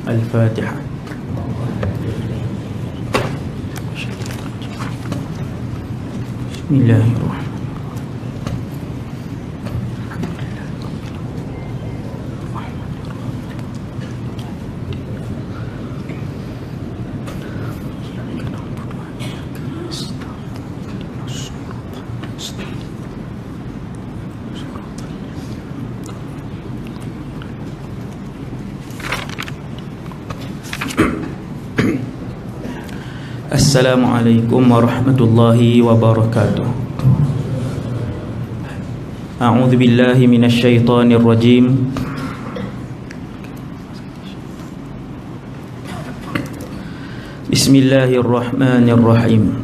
Al-Fatihah. Bismillahirrahmanirrahim. Assalamualaikum warahmatullahi wabarakatuh. A'udzu billahi minasy syaithanir rajim. Bismillahirrahmanirrahim.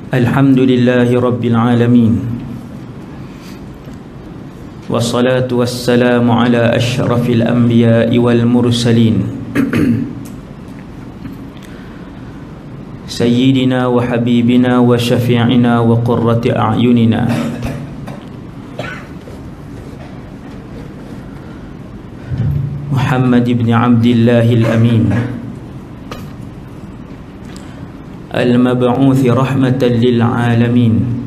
Alhamdulillahi rabbil alamin. Wassalatu wassalamu ala asyrafil anbiya'i wal mursalin Sayyidina wa habibina wa syafi'ina wa qurrati a'yunina Muhammad ibn Abdillahil Amin Al-mab'uthi rahmatan lil alamin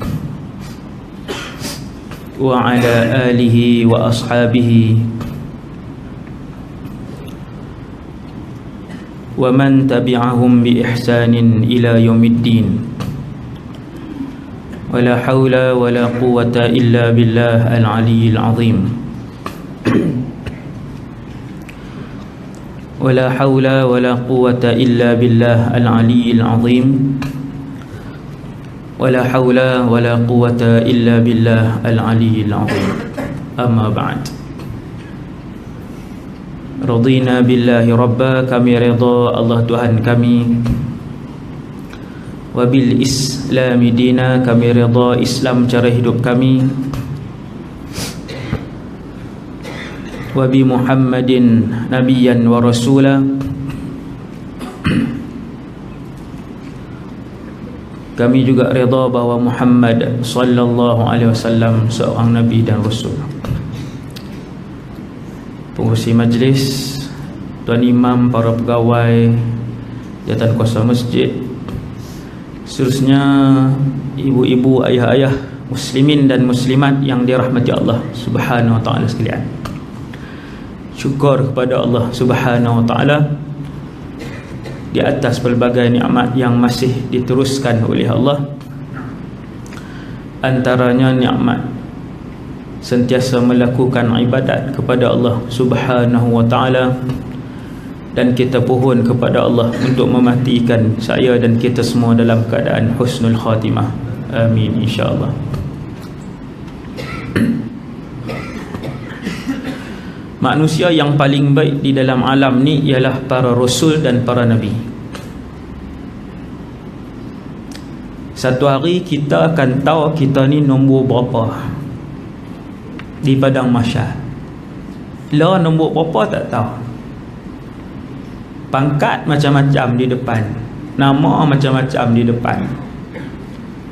wa ala alihi wa ashabihi wa man tabi'ahum bi ihsanin ila yaumiddin. Wa la hawla wa la quwwata illa billah al-aliyyil azim. Wa la hawla wa la quwwata illa billah al-aliyyil azim. Wala hawla wala quwwata illa billah al-aliyyil azim. Amma ba'd. Radina billahi rabba, kami redha Allah Tuhan kami. Wa bil islami dina, kami redha Islam cara hidup kami. Wa bi Muhammadin nabiyyan wa rasula, kami juga redha bahawa Muhammad sallallahu alaihi wasallam seorang nabi dan rasul. Pengurusi majlis, tuan imam, para pegawai, jawatan kuasa masjid, seterusnya ibu-ibu, ayah-ayah, muslimin dan muslimat yang dirahmati Allah Subhanahu wa taala sekalian. Syukur kepada Allah Subhanahu wa taala di atas pelbagai nikmat yang masih diteruskan oleh Allah. Antaranya nikmat sentiasa melakukan ibadat kepada Allah Subhanahu wa taala, dan kita pohon kepada Allah untuk mematikan saya dan kita semua dalam keadaan husnul khatimah. Amin insya-Allah. Manusia yang paling baik di dalam alam ni ialah para rasul dan para nabi. Satu hari kita akan tahu kita ni nombor berapa di padang mahsyar. Lah nombor berapa tak tahu. Pangkat macam-macam di depan, nama macam-macam di depan.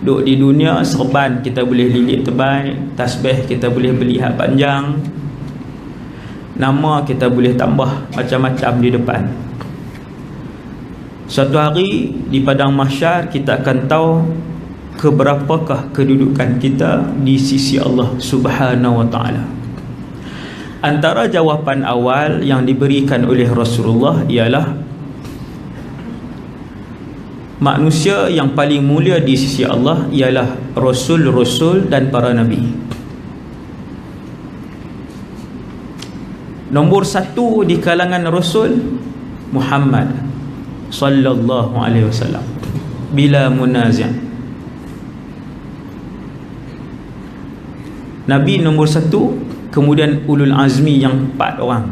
Duk di dunia serban kita boleh lilit tebal, tasbih kita boleh beli hak panjang, nama kita boleh tambah macam-macam di depan. Suatu hari di padang mahsyar kita akan tahu keberapakah kedudukan kita di sisi Allah Subhanahu wa taala. Antara jawapan awal yang diberikan oleh Rasulullah ialah manusia yang paling mulia di sisi Allah ialah rasul-rasul dan para nabi. Nombor satu di kalangan Rasul Muhammad sallallahu alaihi wasallam bila munazi'. Nabi nombor satu, kemudian ulul azmi yang 4 orang,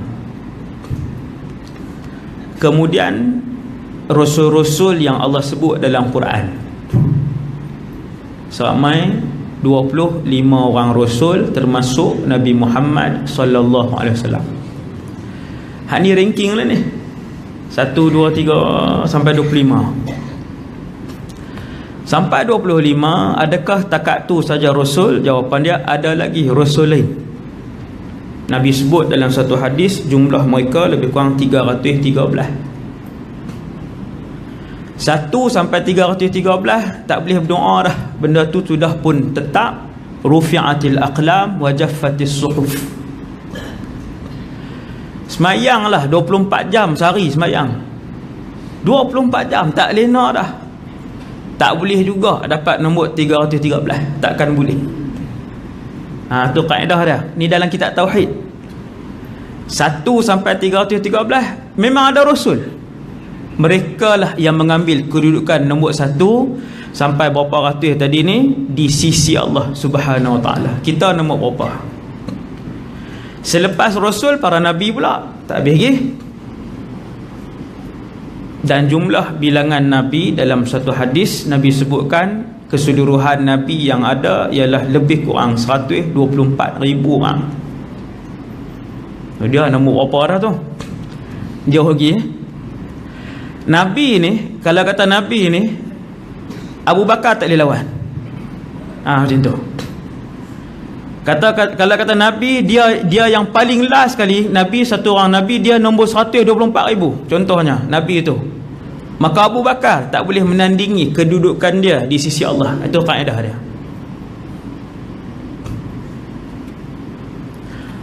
kemudian rasul-rasul yang Allah sebut dalam Quran sampai 25 orang rasul, termasuk Nabi Muhammad sallallahu alaihi wasallam. Hak ni ranking lah ni, 1, 2, 3 sampai 25. Sampai 25, adakah takat tu saja rasul? Jawapan dia, ada lagi rasul lain. Nabi sebut dalam satu hadis jumlah mereka lebih kurang 313. 1 sampai 313 tak boleh berdoa dah. Benda tu sudah pun tetap. Rufi'atil aqlam wa jaffatis suhuf. Semayang lah 24 jam sehari semayang. 24 jam tak lena dah. Tak boleh juga dapat nombor 313. Takkan boleh. Tu kaedah dia. Ni dalam kitab Tauhid. 1 sampai 313 memang ada Rasul. Mereka lah yang mengambil kedudukan nombor 1 sampai berapa ratus tadi ni di sisi Allah Subhanahu Wa Taala. Kita nombor berapa? Selepas Rasul, para Nabi pula tak habis lagi. Dan jumlah bilangan Nabi dalam satu hadis, Nabi sebutkan keseluruhan Nabi yang ada ialah lebih kurang 124,000 orang. Dia nombor berapa dah tu? Jauh lagi. Nabi ni, kalau kata Nabi ni, Abu Bakar tak boleh lawan. Macam tu. Kalau kata Nabi, dia yang paling last sekali, Nabi, satu orang Nabi, dia nombor 124,000. Contohnya, Nabi itu. Maka Abu Bakar tak boleh menandingi kedudukan dia di sisi Allah. Itu kaedah dia.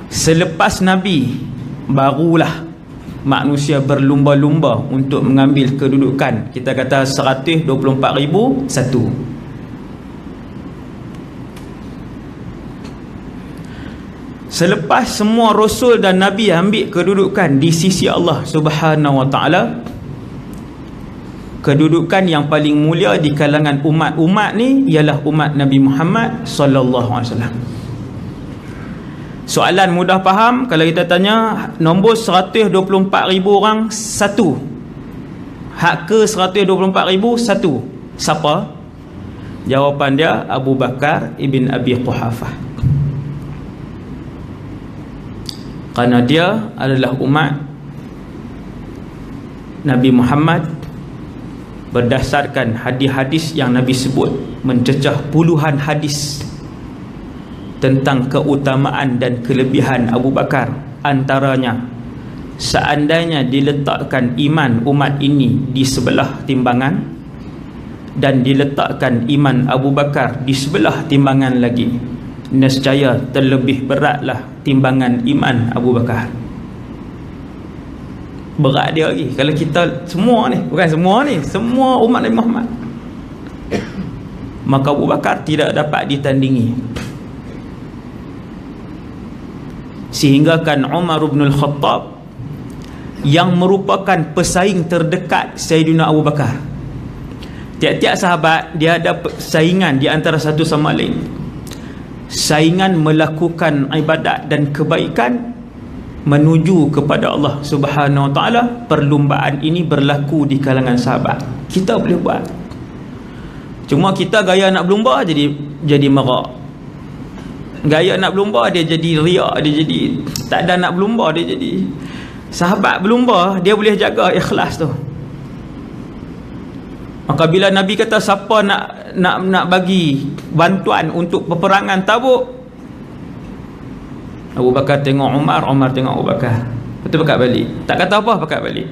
Selepas Nabi, barulah manusia berlumba-lumba untuk mengambil kedudukan. Kita kata 124,001. Selepas semua Rasul dan Nabi ambil kedudukan di sisi Allah Subhanahu Wa Taala, kedudukan yang paling mulia di kalangan umat-umat ni ialah umat Nabi Muhammad sallallahu alaihi wasallam. Soalan mudah faham. Kalau kita tanya nombor 124,000 orang satu, hak ke 124,000 satu, siapa? Jawapan dia Abu Bakar ibn Abi Quhafah. Kerana dia adalah umat Nabi Muhammad berdasarkan hadis-hadis yang Nabi sebut, mencecah puluhan hadis tentang keutamaan dan kelebihan Abu Bakar. Antaranya, seandainya diletakkan iman umat ini di sebelah timbangan dan diletakkan iman Abu Bakar di sebelah timbangan lagi, nescaya terlebih beratlah timbangan iman Abu Bakar. Berat dia lagi. Kalau kita semua ni, bukan semua ni, semua umat Nabi Muhammad, maka Abu Bakar tidak dapat ditandingi. Sehingga kan Umar bin Al-Khattab yang merupakan pesaing terdekat Sayyidina Abu Bakar, tiap-tiap sahabat dia ada saingan di antara satu sama lain. Saingan melakukan ibadat dan kebaikan menuju kepada Allah Subhanahu Wa Taala. Perlumbaan ini berlaku di kalangan sahabat. Kita boleh buat. Cuma kita gaya nak berlumba jadi merak. Gaya nak berlumba dia jadi riak, dia jadi tak ada nak berlumba, dia jadi sahabat berlumba, dia boleh jaga ikhlas tu. Maka bila Nabi kata siapa nak bagi bantuan untuk peperangan Tabuk, Abu Bakar tengok Umar, Umar tengok Abu Bakar, betul pekat balik, tak kata apa, pekat balik.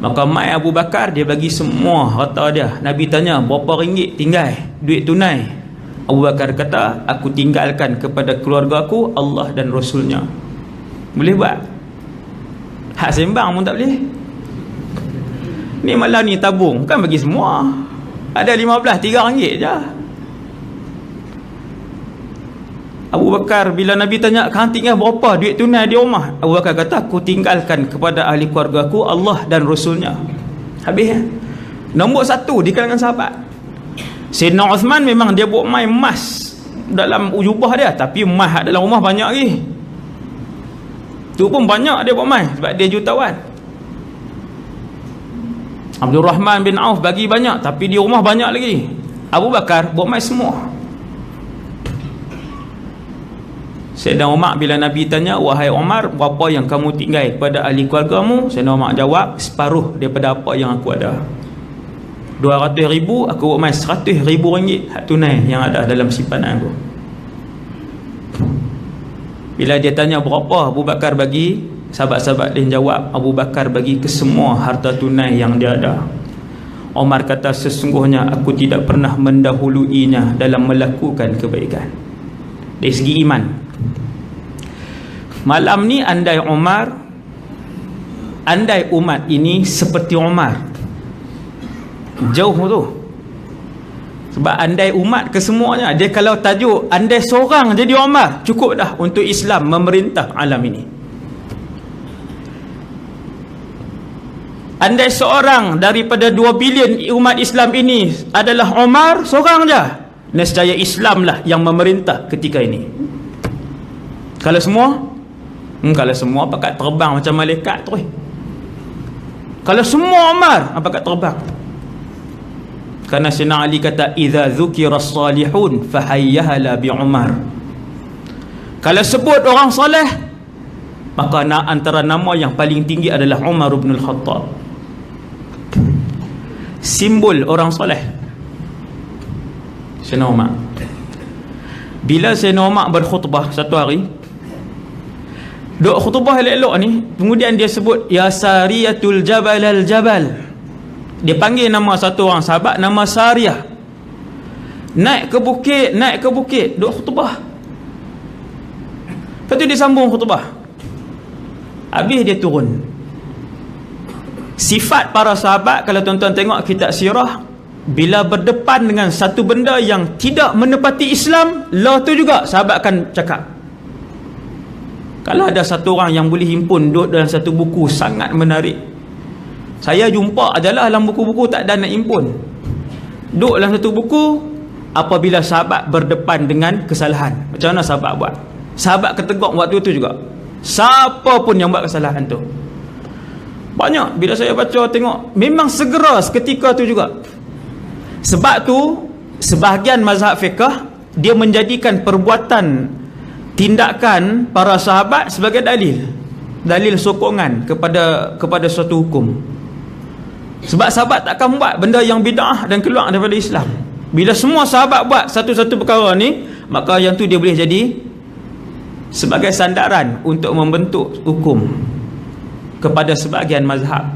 Maka mai Abu Bakar dia bagi semua harta dia. Nabi tanya berapa ringgit tinggal duit tunai. Abu Bakar kata, aku tinggalkan kepada keluarga aku Allah dan Rasulnya. Boleh buat? Hak sembang pun tak boleh. Ni malah ni tabung, bukan bagi semua. Ada 15, 3 ringgit je. Abu Bakar bila Nabi tanya, kau tinggal berapa duit tunai di rumah? Abu Bakar kata, aku tinggalkan kepada ahli keluarga aku Allah dan Rasulnya. Habis. Nombor 1 di kalangan sahabat. Sayyidina Uthman memang dia buat mai emas dalam jubah dia, tapi emas dalam rumah banyak lagi. Tu pun banyak dia buat mai sebab dia jutawan. Abdul Rahman bin Auf bagi banyak, tapi di rumah banyak lagi. Abu Bakar buat mai semua. Sayyidina Umar bila Nabi tanya, wahai Umar, berapa yang kamu tinggal kepada ahli keluargamu? Sayyidina Umar jawab, separuh daripada apa yang aku ada. 200,000 aku buat mai 100,000 ringgit hak tunai yang ada dalam simpanan aku. Bila dia tanya berapa Abu Bakar bagi, sahabat-sahabat dia jawab, Abu Bakar bagi ke semua harta tunai yang dia ada. Umar kata, sesungguhnya aku tidak pernah mendahuluinya dalam melakukan kebaikan. Dari segi iman. Malam ni andai umat ini seperti Umar, jauh tu. Sebab andai umat kesemuanya, dia kalau tajuk andai seorang jadi Umar, cukup dah untuk Islam memerintah alam ini. Andai seorang daripada 2 bilion umat Islam ini adalah Umar, seorang je, nescaya Islamlah yang memerintah ketika ini. Kalau semua pakat terbang macam malaikat tu. Kalau semua Umar, pakat terbang. Karena Sayyidina Ali kata, idza dzukira as-salihun fahayyahala bi Umar. Kalau sebut orang soleh, maka antara nama yang paling tinggi adalah Umar bin Al-Khattab. Simbol orang soleh Sayyidina Umar. Bila Sayyidina Umar berkhutbah satu hari, duk khutbah elok-elok ni, kemudian dia sebut ya Sariyatul Jabal al-Jabal. Dia panggil nama satu orang sahabat nama Sariyah. Naik ke bukit, duk khutbah. Lepas tu dia sambung khutbah. Habis dia turun. Sifat para sahabat, kalau tuan-tuan tengok kitab sirah, bila berdepan dengan satu benda yang tidak menepati Islam, lah tu juga sahabat akan cakap. Kalau ada satu orang yang boleh himpun duduk dalam satu buku sangat menarik, saya jumpa adalah dalam buku-buku tak ada nak himpun. Duduk dalam satu buku, apabila sahabat berdepan dengan kesalahan, macam mana sahabat buat? Sahabat ketegak waktu tu juga, siapa pun yang buat kesalahan tu. Banyak bila saya baca tengok, memang segera seketika tu juga. Sebab tu sebahagian mazhab fiqh dia menjadikan perbuatan, tindakan para sahabat sebagai dalil sokongan kepada suatu hukum. Sebab sahabat takkan buat benda yang bid'ah dan keluar daripada Islam. Bila semua sahabat buat satu-satu perkara ni, maka yang tu dia boleh jadi sebagai sandaran untuk membentuk hukum kepada sebahagian mazhab.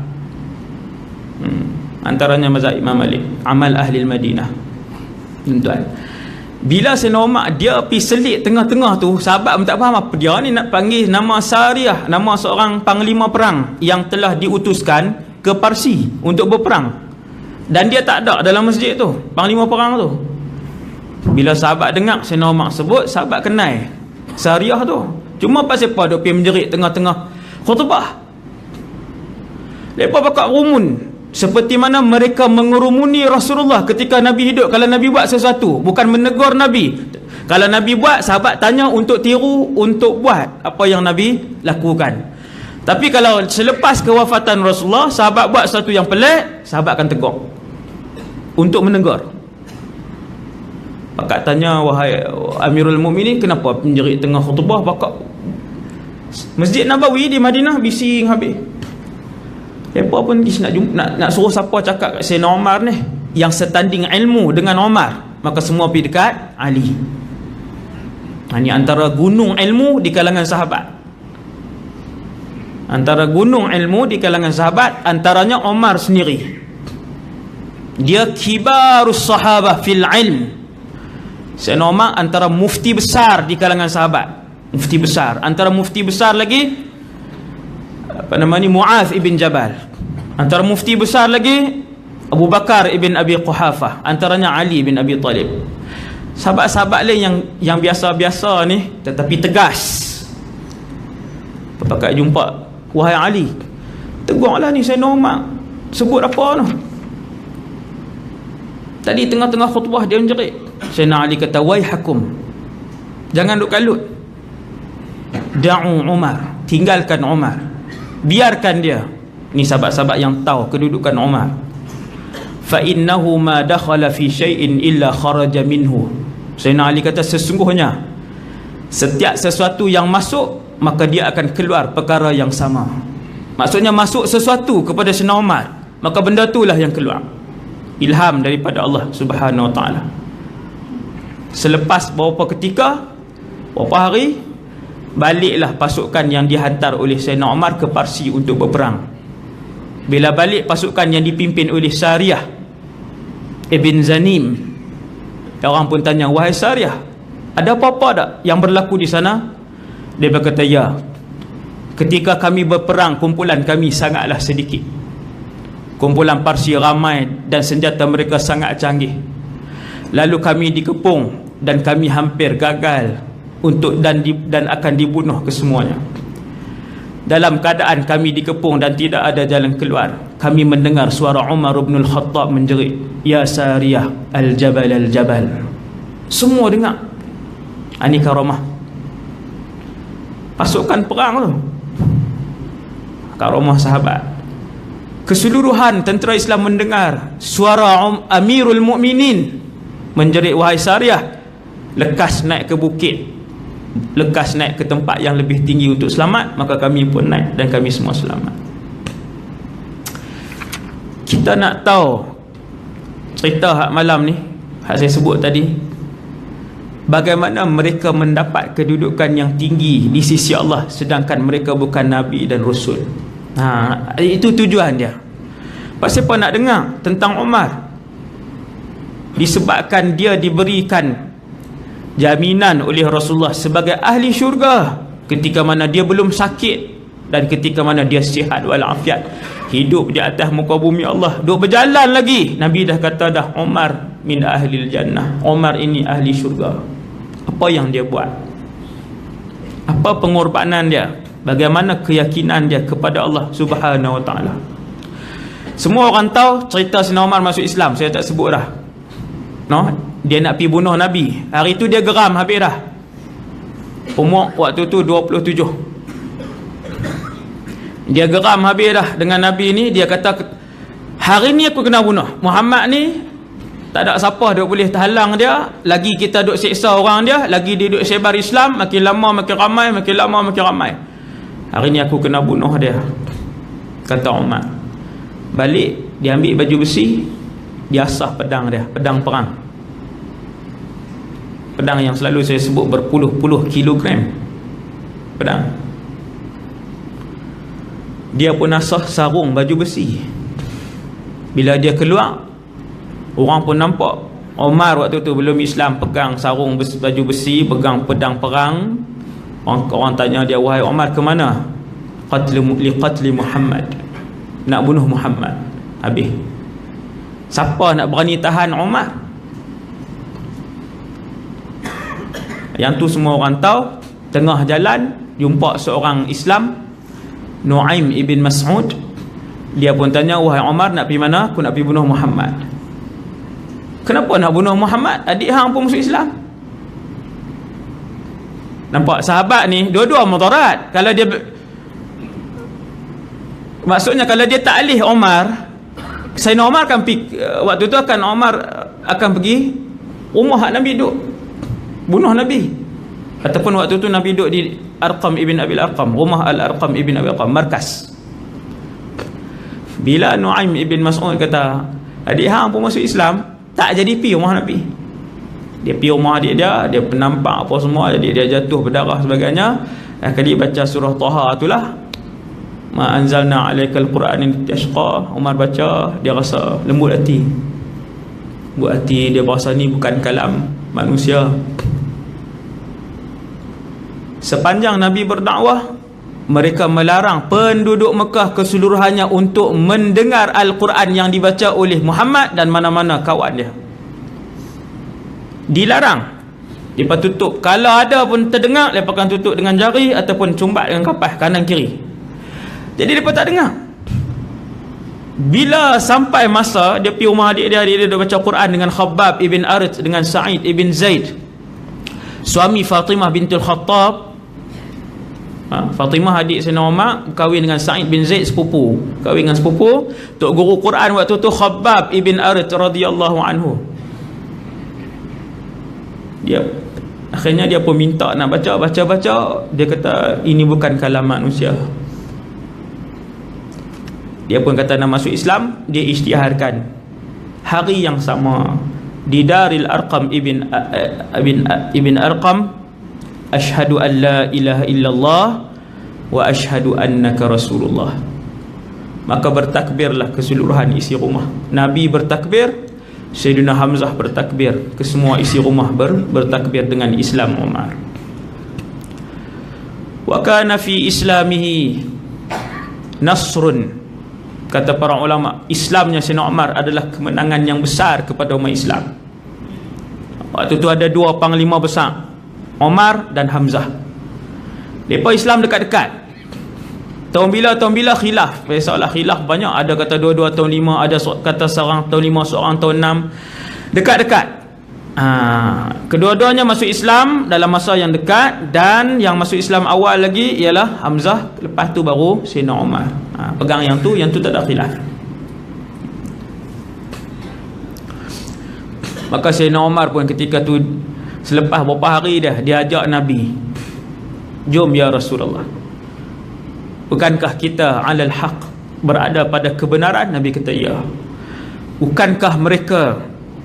Antaranya mazhab Imam Malik, amal ahli Madinah. Tuan-tuan, bila Sayyidina Umar dia pergi selit tengah-tengah tu, sahabat pun tak faham apa dia ni nak panggil nama Sariyah, nama seorang panglima perang yang telah diutuskan ke Parsi untuk berperang, dan dia tak ada dalam masjid tu, panglima perang tu. Bila sahabat dengar Sayyidina Umar sebut, sahabat kenal Sariyah tu. Cuma pasal apa dia pergi menjerit tengah-tengah khutbah? Mereka bakal rumun seperti mana mereka mengerumuni Rasulullah ketika Nabi hidup. Kalau Nabi buat sesuatu, bukan menegur Nabi. Kalau Nabi buat, sahabat tanya untuk tiru, untuk buat apa yang Nabi lakukan. Tapi kalau selepas kewafatan Rasulullah, sahabat buat sesuatu yang pelik, sahabat akan tegur untuk menegur. Bakal tanya, wahai Amirul Mukminin, kenapa menjerit tengah khutbah? Bakal Masjid Nabawi di Madinah bising habis. Mereka pun nak suruh siapa cakap kat Sayyidina Umar ni yang setanding ilmu dengan Umar, maka semua pergi dekat Ali. Ini antara gunung ilmu di kalangan sahabat. Antara gunung ilmu di kalangan sahabat, antaranya Umar sendiri. Dia kibarus sahabah fil ilm. Sayyidina Umar antara mufti besar di kalangan sahabat. Mufti besar. Antara mufti besar lagi Mu'adh ibn Jabal. Antara mufti besar lagi Abu Bakar ibn Abi Quhafah. Antaranya Ali bin Abi Talib. Sahabat-sahabat lain yang biasa-biasa ni tetapi tegas. Pakai jumpa, wahai Ali, tegurlah ni Sayyidina Umar sebut apa tu. Tadi tengah-tengah khutbah dia menjerit. Sayyidina Ali kata, waihakum, jangan duk kalut. Da'u Umar, tinggalkan Umar, biarkan dia. Ni sahabat-sahabat yang tahu kedudukan Umar. Fa innahu ma dakhala fi syai'in illa kharaja minhu. Sayyidina Ali kata, sesungguhnya setiap sesuatu yang masuk, maka dia akan keluar perkara yang sama. Maksudnya masuk sesuatu kepada Sayyidina Umar, maka benda itulah yang keluar. Ilham daripada Allah Subhanahu wa taala. Selepas beberapa ketika, beberapa hari, baliklah pasukan yang dihantar oleh Sayyidina Umar ke Parsi untuk berperang. Bila balik pasukan yang dipimpin oleh Sariyah Ibn Zanim, orang pun tanya, wahai Sariyah, ada apa-apa tak yang berlaku di sana? Dia berkata, ya, ketika kami berperang, kumpulan kami sangatlah sedikit. Kumpulan Parsi ramai dan senjata mereka sangat canggih. Lalu kami dikepung dan kami hampir gagal dan akan dibunuh kesemuanya. Dalam keadaan kami dikepung dan tidak ada jalan keluar, kami mendengar suara Umar bin Al-Khattab menjerit, ya Sariyah, al-jabal al-jabal. Semua dengar. Ini karamah pasukan perang tu, karamah sahabat. Keseluruhan tentera Islam mendengar suara Amirul Mukminin menjerit, wahai Sariyah, lekas naik ke bukit, lekas naik ke tempat yang lebih tinggi untuk selamat. Maka kami pun naik dan kami semua selamat. Kita nak tahu cerita hak malam ni, hak saya sebut tadi, bagaimana mereka mendapat kedudukan yang tinggi di sisi Allah sedangkan mereka bukan Nabi dan Rasul. Itu tujuan dia. Pasal apa nak dengar tentang Umar? Disebabkan dia diberikan jaminan oleh Rasulullah sebagai ahli syurga ketika mana dia belum sakit dan ketika mana dia sihat walafiat, hidup di atas muka bumi Allah, duk berjalan lagi. Nabi dah kata dah, Umar min ahlil jannah, Umar ini ahli syurga. Apa yang dia buat? Apa pengorbanan dia? Bagaimana keyakinan dia kepada Allah Subhanahu wa ta'ala? Semua orang tahu cerita Sayyidina Umar masuk Islam, saya tak sebut dah. Dia nak pergi bunuh Nabi. Hari tu dia geram habis dah. Umur waktu tu 27. Dia geram habis dah dengan Nabi ni. Dia kata, hari ni aku kena bunuh Muhammad ni. Tak ada siapa duk boleh terhalang dia. Lagi kita duk seksa orang dia, lagi dia duk sebar Islam. Makin lama makin ramai, makin lama makin ramai. Hari ni aku kena bunuh dia, kata Umar. Balik, dia ambil baju besi, dia asah pedang dia, pedang perang. Pedang yang selalu saya sebut berpuluh-puluh kilogram pedang. Dia pun asah sarung baju besi. Bila dia keluar, orang pun nampak Umar waktu tu belum Islam, pegang sarung baju besi, pegang pedang perang. Orang tanya dia, wahai Umar, ke mana? Qatli Muhammad, nak bunuh Muhammad. Habis. Siapa nak berani tahan Umar? Yang tu semua orang tahu. Tengah jalan jumpa seorang Islam, Nuaim ibn Mas'ud. Dia pun tanya, wahai Umar, nak pergi mana? Aku nak pergi bunuh Muhammad. Kenapa nak bunuh Muhammad? Adik hang pun masuk Islam. Nampak sahabat ni dua-dua mudarat. Kalau dia, maksudnya kalau dia taklih Umar, Sayyidina Umar akan pergi, waktu tu akan Umar akan pergi rumah Nabi duduk bunuh Nabi. Ataupun waktu tu Nabi duduk di Arqam ibn Abil Arqam, rumah Al-Arqam ibn Abil Arqam, markas. Bila Nuaim ibn Mas'ud kata, adik hang pun masuk Islam, tak jadi pergi rumah Nabi. Dia pergi rumah adik dia, dia penampak apa semua, jadi dia jatuh berdarah sebagainya. Kali baca surah Taha itulah, ma anzalna alaikal Qur'an tashqa. Umar baca, dia rasa lembut hati. Lembut hati, dia berasa ni bukan kalam manusia. Sepanjang Nabi berdakwah, mereka melarang penduduk Mekah keseluruhannya untuk mendengar Al-Quran yang dibaca oleh Muhammad dan mana-mana kawan dia. Dilarang. Mereka tutup. Kalau ada pun terdengar, mereka akan tutup dengan jari ataupun cumbat dengan kapas kanan kiri. Jadi mereka tak dengar. Bila sampai masa dia pergi rumah adik dia baca Quran dengan Khabbab ibn Arit, dengan Sa'id ibn Zaid, suami Fatimah bintul Khattab. Fatimah adik Sayyidina Umar kahwin dengan Sa'id bin Zaid, sepupu. Kahwin dengan sepupu. Tok guru Quran waktu tu Khabbab ibn Arit radhiyallahu anhu. Dia akhirnya dia pun minta nak baca. Dia kata ini bukan kalam manusia. Dia pun kata nak masuk Islam. Dia isytiharkan hari yang sama di Daril Arqam ibn Arqam, asyhadu an la ilaha illallah wa asyhadu annaka rasulullah. Maka bertakbirlah keseluruhan isi rumah. Nabi bertakbir, Sayyidina Hamzah bertakbir, kesemua isi rumah bertakbir dengan Islam Umar. Wa kana fi islamihi nasrun, kata para ulama, Islamnya Sayyidina Umar adalah kemenangan yang besar kepada umat Islam. Waktu tu ada dua panglima besar, Umar dan Hamzah. Mereka Islam dekat-dekat. Tahun bila khilaf. Biasalah khilaf banyak. Ada kata 22 tahun 5, ada kata seorang tahun 5, seorang tahun 6. Dekat-dekat. Kedua-duanya masuk Islam dalam masa yang dekat, dan yang masuk Islam awal lagi ialah Hamzah, lepas tu baru Sayyidina Umar. Pegang yang tu tak ada khilaf. Maka Sayyidina Umar pun ketika tu, selepas beberapa hari dia ajak Nabi, jom ya Rasulullah, bukankah kita alal haq, berada pada kebenaran? Nabi kata ya. Bukankah mereka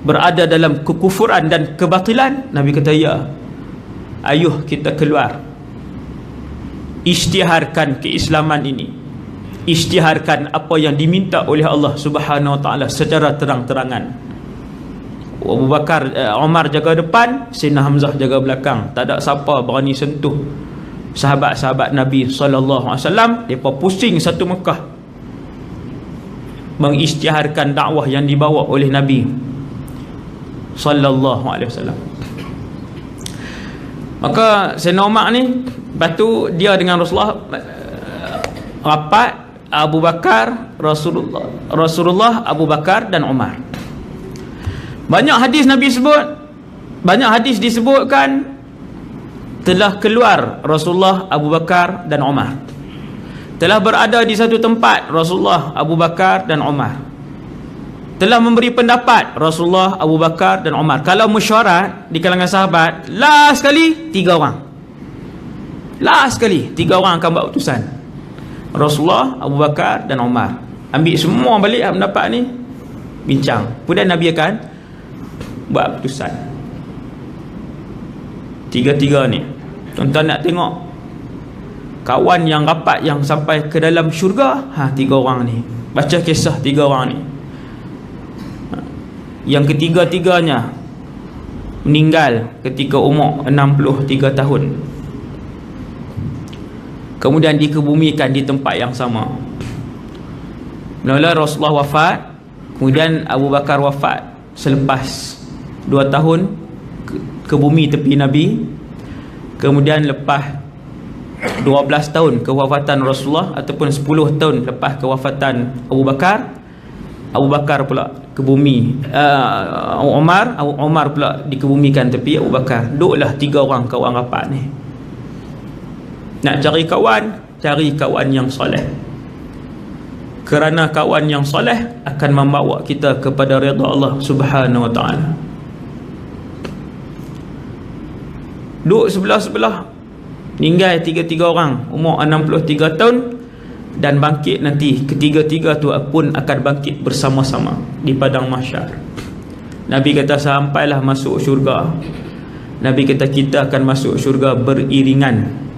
berada dalam kekufuran dan kebatilan? Nabi kata ya. Ayuh kita keluar, isytiharkan keislaman ini, isytiharkan apa yang diminta oleh Allah Subhanahu wa taala secara terang-terangan. Abu Bakar, Umar jaga depan, Sayyidina Hamzah jaga belakang. Tak ada siapa berani sentuh sahabat-sahabat Nabi sallallahu alaihi wasallam. Depa pusing satu Mekah mengisytiharkan dakwah yang dibawa oleh Nabi sallallahu alaihi wasallam. Maka Sayyidina Umar ni, lepas tu dia dengan Rasulullah rapat, Abu Bakar, Rasulullah, Abu Bakar dan Umar. Banyak hadis Nabi sebut, banyak hadis disebutkan telah keluar Rasulullah, Abu Bakar dan Umar. Telah berada di satu tempat Rasulullah, Abu Bakar dan Umar. Telah memberi pendapat Rasulullah, Abu Bakar dan Umar. Kalau mesyuarat di kalangan sahabat, last sekali 3 orang. Last sekali 3 orang akan buat utusan. Rasulullah, Abu Bakar dan Umar. Ambil semua balik pendapat ni, bincang. Kemudian Nabi akan buat keputusan. 3 ni, tuan-tuan nak tengok kawan yang rapat yang sampai ke dalam syurga, 3 orang ni. Baca kisah 3 orang ni. Yang ketiga-tiganya meninggal ketika umur 63 tahun. Kemudian dikebumikan di tempat yang sama. Mula-mula Rasulullah wafat, kemudian Abu Bakar wafat selepas 2 tahun ke bumi tepi Nabi. Kemudian lepas 12 tahun kewafatan Rasulullah, ataupun 10 tahun lepas kewafatan Abu Bakar pula ke bumi. Umar pula dikebumikan tepi Abu Bakar. Duduklah 3 orang kawan rapat ni. Nak cari kawan yang soleh, kerana kawan yang soleh akan membawa kita kepada redha Allah Subhanahu wa taala. Duduk sebelah-sebelah, meninggal 3 orang umur 63 tahun, dan bangkit nanti ketiga-tiga tu pun akan bangkit bersama-sama di padang mahsyar. Nabi kata sampailah masuk syurga. Nabi kata kita akan masuk syurga beriringan.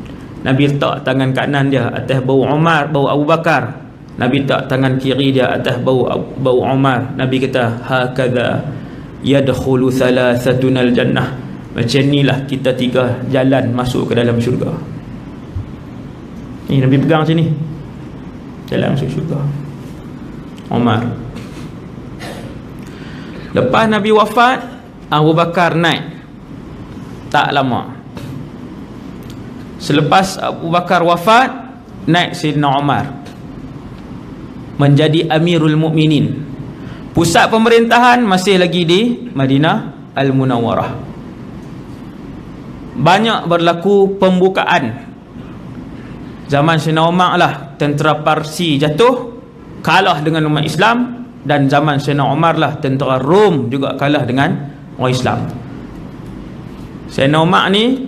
Nabi letak tangan kanan dia atas bau Umar, bau Abu Bakar. Nabi letak tangan kiri dia atas bau Umar. Nabi kata hakadha yadkhulu thalathatunal jannah. Macam inilah kita 3 jalan masuk ke dalam syurga. Ni Nabi pegang sini, jalan masuk syurga. Umar. Lepas Nabi wafat, Abu Bakar naik. Tak lama selepas Abu Bakar wafat, naik Sayyidina Umar menjadi Amirul Mukminin. Pusat pemerintahan masih lagi di Madinah Al-Munawwarah. Banyak berlaku pembukaan. Zaman Sayyidina Umar lah tentera Parsi jatuh, kalah dengan umat Islam. Dan zaman Sayyidina Umar lah tentera Rom juga kalah dengan orang Islam. Sayyidina Umar ni,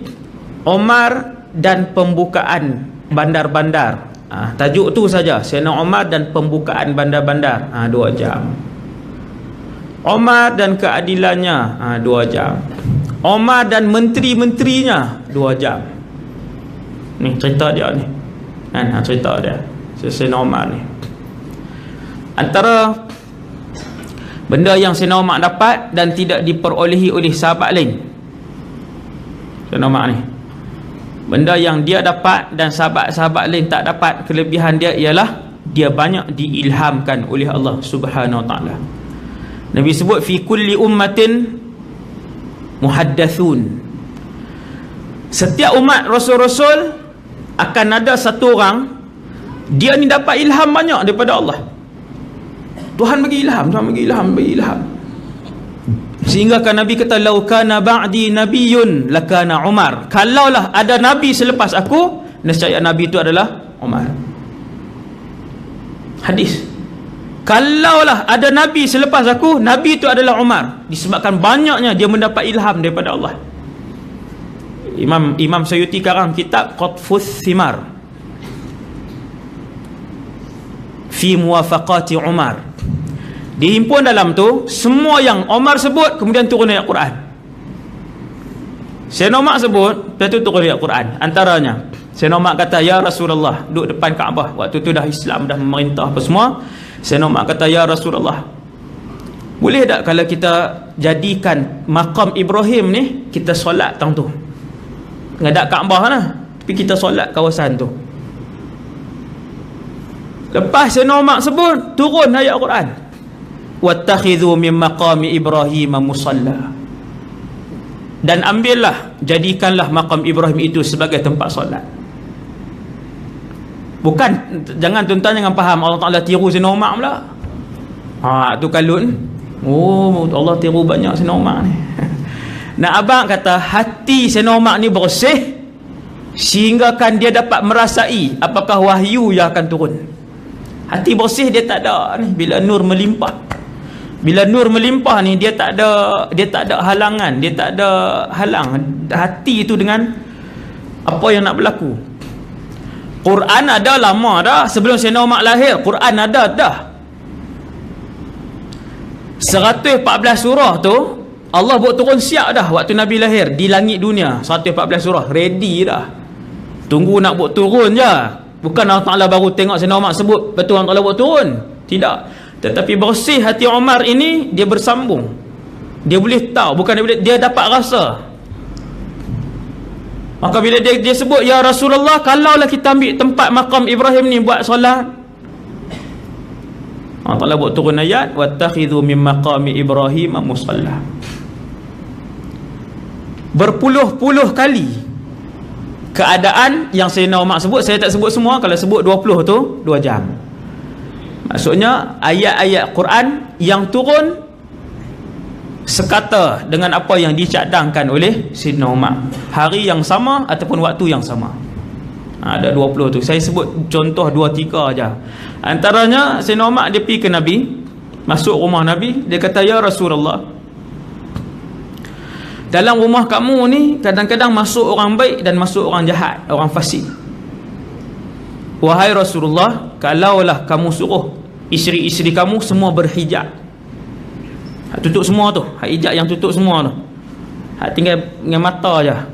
Umar dan pembukaan bandar-bandar. Tajuk tu saja, Sayyidina Umar dan pembukaan bandar-bandar, 2 jam. Umar dan keadilannya, 2 jam. Umar dan menteri-menterinya 2 jam. Ni cerita dia ni kan, cerita dia Sayyidina Umar ni. Antara benda yang Sayyidina Umar dapat dan tidak diperolehi oleh sahabat lain, Sayyidina Umar ni, benda yang dia dapat dan sahabat-sahabat lain tak dapat, kelebihan dia ialah dia banyak diilhamkan oleh Allah Subhanahu wa taala. Nabi sebut fi kulli ummatin muhaddathun. Setiap umat rasul-rasul akan ada satu orang dia ni dapat ilham banyak daripada Allah. Tuhan bagi ilham, bagi ilham. Sehingga kan Nabi kata lau kana ba'di nabiyyun lakana Umar. Kalaulah ada nabi selepas aku, nescaya nabi itu adalah Umar. Hadis. Kalaulah ada nabi selepas aku, nabi itu adalah Umar. Disebabkan banyaknya dia mendapat ilham daripada Allah. Imam Suyuti karang kitab Qatfus Thimar fi muwafaqati Umar. Dihimpun dalam tu semua yang Umar sebut, kemudian turun ayat Quran. Sayyidina Umar sebut, lepas tu turun ayat Quran. Antaranya Sayyidina Umar kata, ya Rasulullah, duduk depan Kaabah. Waktu tu dah Islam, dah memerintah apa semua. Sayyidina Umar kata, ya Rasulullah, boleh tak kalau kita jadikan makam Ibrahim ni, kita solat tang tu, ngadak Kaabah lah, tapi kita solat kawasan tu. Lepas Sayyidina Umar sebut, turun ayat Quran, wattakhidhu min maqami Ibrahim musalla, dan ambillah, jadikanlah makam Ibrahim itu sebagai tempat solat. Bukan, jangan tuan-tuan jangan faham Allah Ta'ala tiru Sayyidina Umar pula. Tu kalut. Oh, Allah tiru banyak Sayyidina Umar ni. Nak abang kata hati Sayyidina Umar ni bersih sehingga kan dia dapat merasai apakah wahyu yang akan turun. Hati bersih dia tak ada ni bila nur melimpah. Bila nur melimpah ni dia tak ada halangan, dia tak ada halang hati itu dengan apa yang nak berlaku. Quran ada lama dah, sebelum Sayyidina Umar lahir Quran ada dah. 114 surah tu Allah buat turun siap dah waktu Nabi lahir di langit dunia. 114 surah ready dah, tunggu nak buat turun je. Bukan Allah Ta'ala baru tengok Sayyidina Umar sebut betul Allah Ta'ala buat turun, tidak. Tetapi bersih hati Umar ini, dia bersambung, dia boleh tahu, bukan dia dapat rasa. Maka bila dia sebut ya Rasulullah, kalaulah kita ambil tempat makam Ibrahim ni buat solat, Allah Ta'ala buat turun ayat wattakhidhu min maqami Ibrahim musalla. Berpuluh-puluh kali keadaan yang Sayyidina Umar sebut, saya tak sebut semua, kalau sebut 20 tu 2 jam. Maksudnya ayat-ayat Quran yang turun sekata dengan apa yang dicadangkan oleh Sayyidina Umar, hari yang sama ataupun waktu yang sama. Ada 20 tu, saya sebut contoh 2-3 aja. Antaranya Sayyidina Umar dia pergi ke Nabi, masuk rumah Nabi, dia kata ya Rasulullah, dalam rumah kamu ni kadang-kadang masuk orang baik dan masuk orang jahat, orang fasik. Wahai Rasulullah, kalaulah kamu suruh isteri-isteri kamu semua berhijab, tutup semua tu, hijab yang tutup semua tu, tinggal dengan mata aja,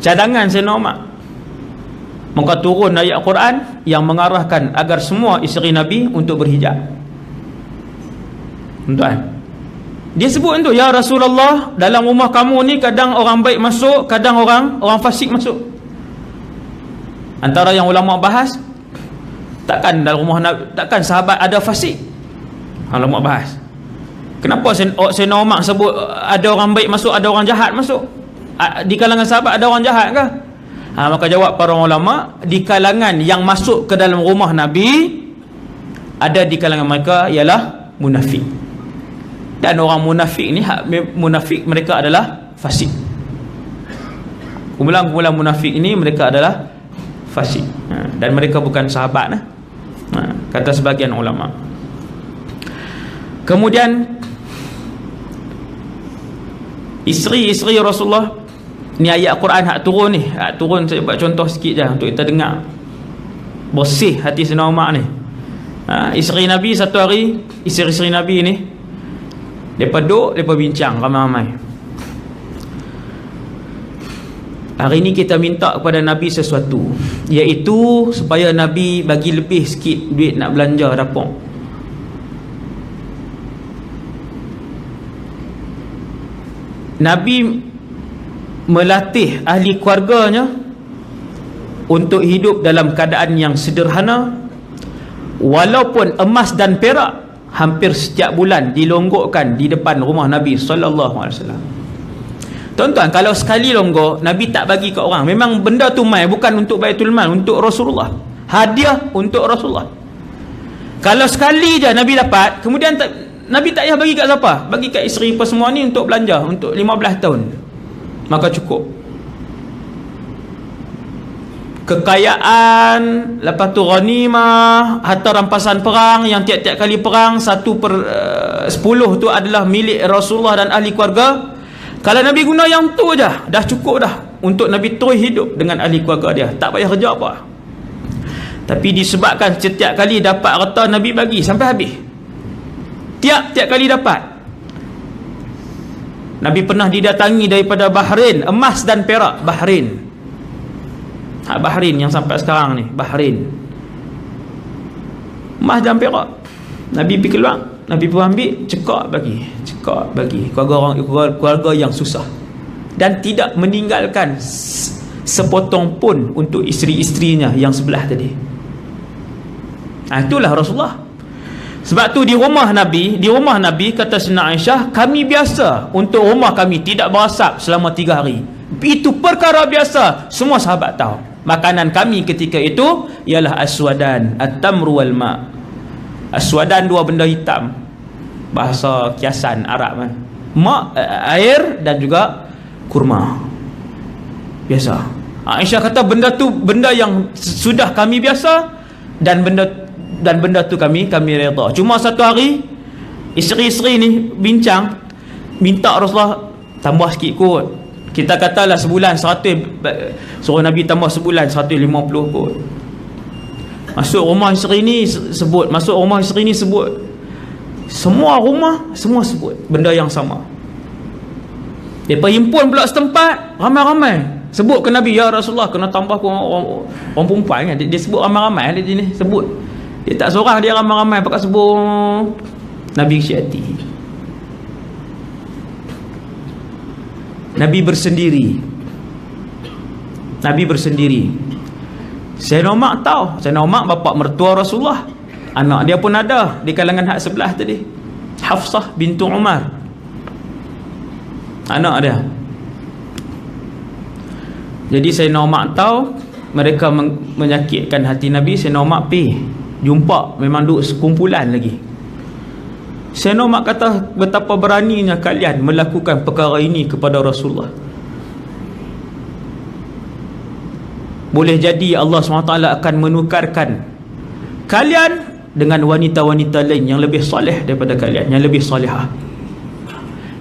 cadangan Sayyidina Umar, maka turun ayat Quran yang mengarahkan agar semua isteri Nabi untuk berhijab. Tuan, dia sebut tu, ya Rasulullah, dalam rumah kamu ni kadang orang baik masuk, kadang orang fasik masuk. Antara yang ulama bahas, takkan dalam rumah Nabi, takkan sahabat ada fasik. Ulama bahas, kenapa Sayyidina Umar sebut ada orang baik masuk, ada orang jahat masuk? Di kalangan sahabat ada orang jahat ke? Maka jawab para ulama, di kalangan yang masuk ke dalam rumah Nabi, ada di kalangan mereka ialah munafik. Dan orang munafik ni, munafik mereka adalah fasik. Kumpulan-kumpulan munafik ini mereka adalah fasik, dan mereka bukan sahabat, kata sebagian ulama. Kemudian isteri-isteri Rasulullah ni, ayat Quran hak turun ni, hak turun saya buat contoh sikit je untuk kita dengar bersih hati Sayyidina Umar ni. Isteri Nabi satu hari, isteri-isteri Nabi ni depa duduk, depa bincang ramai-ramai. Hari ini kita minta kepada Nabi sesuatu, iaitu supaya Nabi bagi lebih sikit duit nak belanja dapur. Nabi melatih ahli keluarganya untuk hidup dalam keadaan yang sederhana, walaupun emas dan perak hampir setiap bulan dilonggokkan di depan rumah Nabi SAW. Tuan-tuan, kalau sekali longgok, Nabi tak bagi ke orang. Memang benda tu mai, bukan untuk Baitul Mal, untuk Rasulullah. Hadiah untuk Rasulullah. Kalau sekali je Nabi dapat, kemudian Nabi tak payah bagi kat siapa? Bagi kat isteri apa semua ni untuk belanja untuk 15 tahun. Maka cukup. Kekayaan, lepas tu ghanimah, harta rampasan perang yang tiap-tiap kali perang 1/10 tu adalah milik Rasulullah dan ahli keluarga. Kalau Nabi guna yang tu je, dah cukup dah untuk Nabi terus hidup dengan ahli keluarga dia. Tak payah kerja apa. Tapi disebabkan setiap kali dapat harta, Nabi bagi sampai habis. Tiap-tiap kali dapat. Nabi pernah didatangi daripada Bahrain, emas dan perak. Bahrain. Bahrain yang sampai sekarang ni, Bahrain. Emas dan perak. Nabi pergi keluar, Nabi pun ambil, cekak bagi keluarga yang susah, dan tidak meninggalkan sepotong pun untuk isteri-isterinya yang sebelah tadi. Itulah Rasulullah. Sebab tu di rumah Nabi kata Sayyidina Aisyah, kami biasa untuk rumah kami tidak berasap selama 3 hari. Itu perkara biasa, semua sahabat tahu. Makanan kami ketika itu ialah aswadan, at-tamru wal ma'. Aswadan, 2 benda hitam, bahasa kiasan Arab kan. Air dan juga kurma. Biasa. Aisyah kata benda tu benda yang sudah kami biasa, dan benda tu kami redha. Cuma satu hari isteri-isteri ni bincang, minta Rasulullah tambah sikit kot. Kita katalah sebulan 100, suruh Nabi tambah sebulan 150 kot. Masuk rumah isteri ni sebut, semua rumah semua sebut benda yang sama. Dia himpun pula setempat, ramai-ramai sebut ke Nabi, ya Rasulullah kena tambah orang perempuan kan. Dia sebut ramai-ramai, dia sebut. Dia tak seorang, dia ramai-ramai pakai sebut. Nabi kecil hati. Nabi bersendiri. Sayyidina Umar tahu. Sayyidina Umar bapa mertua Rasulullah, anak dia pun ada di kalangan hak sebelah tadi, Hafsah bintu Umar, anak dia. Jadi Sayyidina Umar tahu mereka menyakitkan hati Nabi. Sayyidina Umar pergi jumpa, memang duduk sekumpulan lagi. Sayyidina Umar kata, betapa beraninya kalian melakukan perkara ini kepada Rasulullah. Boleh jadi Allah SWT akan menukarkan kalian dengan wanita-wanita lain yang lebih soleh daripada kalian, yang lebih solehah.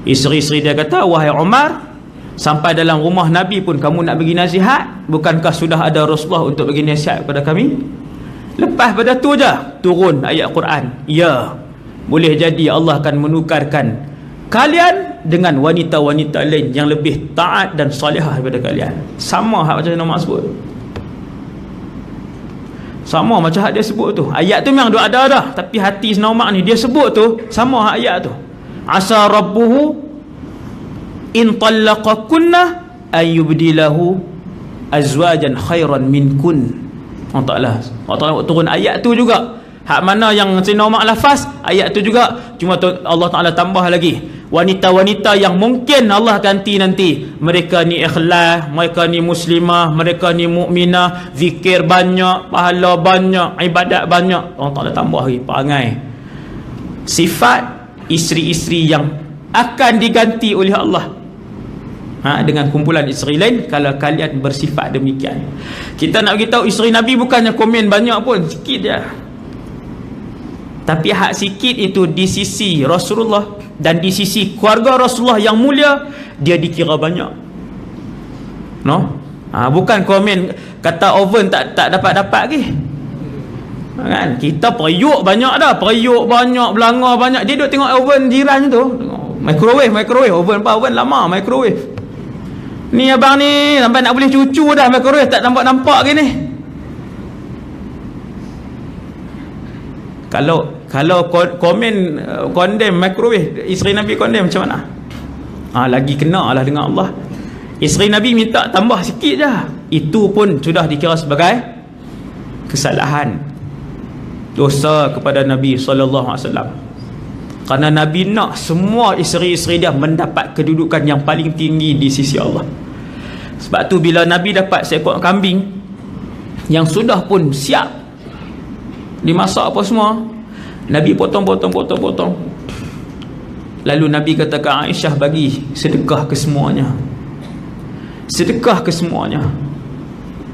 Isteri-isteri dia kata, wahai Umar, sampai dalam rumah Nabi pun kamu nak bagi nasihat, bukankah sudah ada Rasulullah untuk bagi nasihat kepada kami? Lepas pada tu je turun ayat Quran, ya, boleh jadi Allah akan menukarkan kalian dengan wanita-wanita lain yang lebih taat dan solehah daripada kalian. Sama hak macam Umar sebut, sama macam hak dia sebut tu. Ayat tu memang ada dah, tapi hati Sayyidina Umar ni dia sebut tu sama hak ayat tu. Asa rabbuhu in talaqakunna ayyubdilahu azwajan khairan minkun. Allah Ta'ala turun ayat tu juga. Hak mana yang Sayyidina Umar lafaz, ayat tu juga. Cuma Allah Ta'ala tambah lagi, wanita-wanita yang mungkin Allah ganti nanti, mereka ni ikhlas, mereka ni muslimah, mereka ni mukminah, zikir banyak, pahala banyak, ibadat banyak. Allah Ta'ala tambah lagi perangai, sifat isteri-isteri yang akan diganti oleh Allah dengan kumpulan isteri lain kalau kalian bersifat demikian. Kita nak beritahu isteri Nabi bukannya komen banyak pun, sikit je. Tapi hak sikit itu di sisi Rasulullah dan di sisi keluarga Rasulullah yang mulia, dia dikira banyak. Bukan komen kata oven tak dapat lagi. Kan? Kita periuk banyak dah, periuk banyak, belanga banyak. Dia duduk tengok oven jiran tu, microwave, oven lama, microwave. Ni abang ni sampai nak boleh cucu dah microwave tak nampak gini. Kalau komen condemn microwave, isteri Nabi condemn macam mana? Lagi kena lah dengan Allah. Isteri Nabi minta tambah sikit je, itu pun sudah dikira sebagai kesalahan, dosa kepada Nabi SAW. Kerana Nabi nak semua isteri-isteri dia mendapat kedudukan yang paling tinggi di sisi Allah. Sebab tu bila Nabi dapat seekor kambing yang sudah pun siap dimasak apa semua, Nabi potong. Lalu Nabi kata ke Aisyah, bagi sedekah ke semuanya. Sedekah ke semuanya.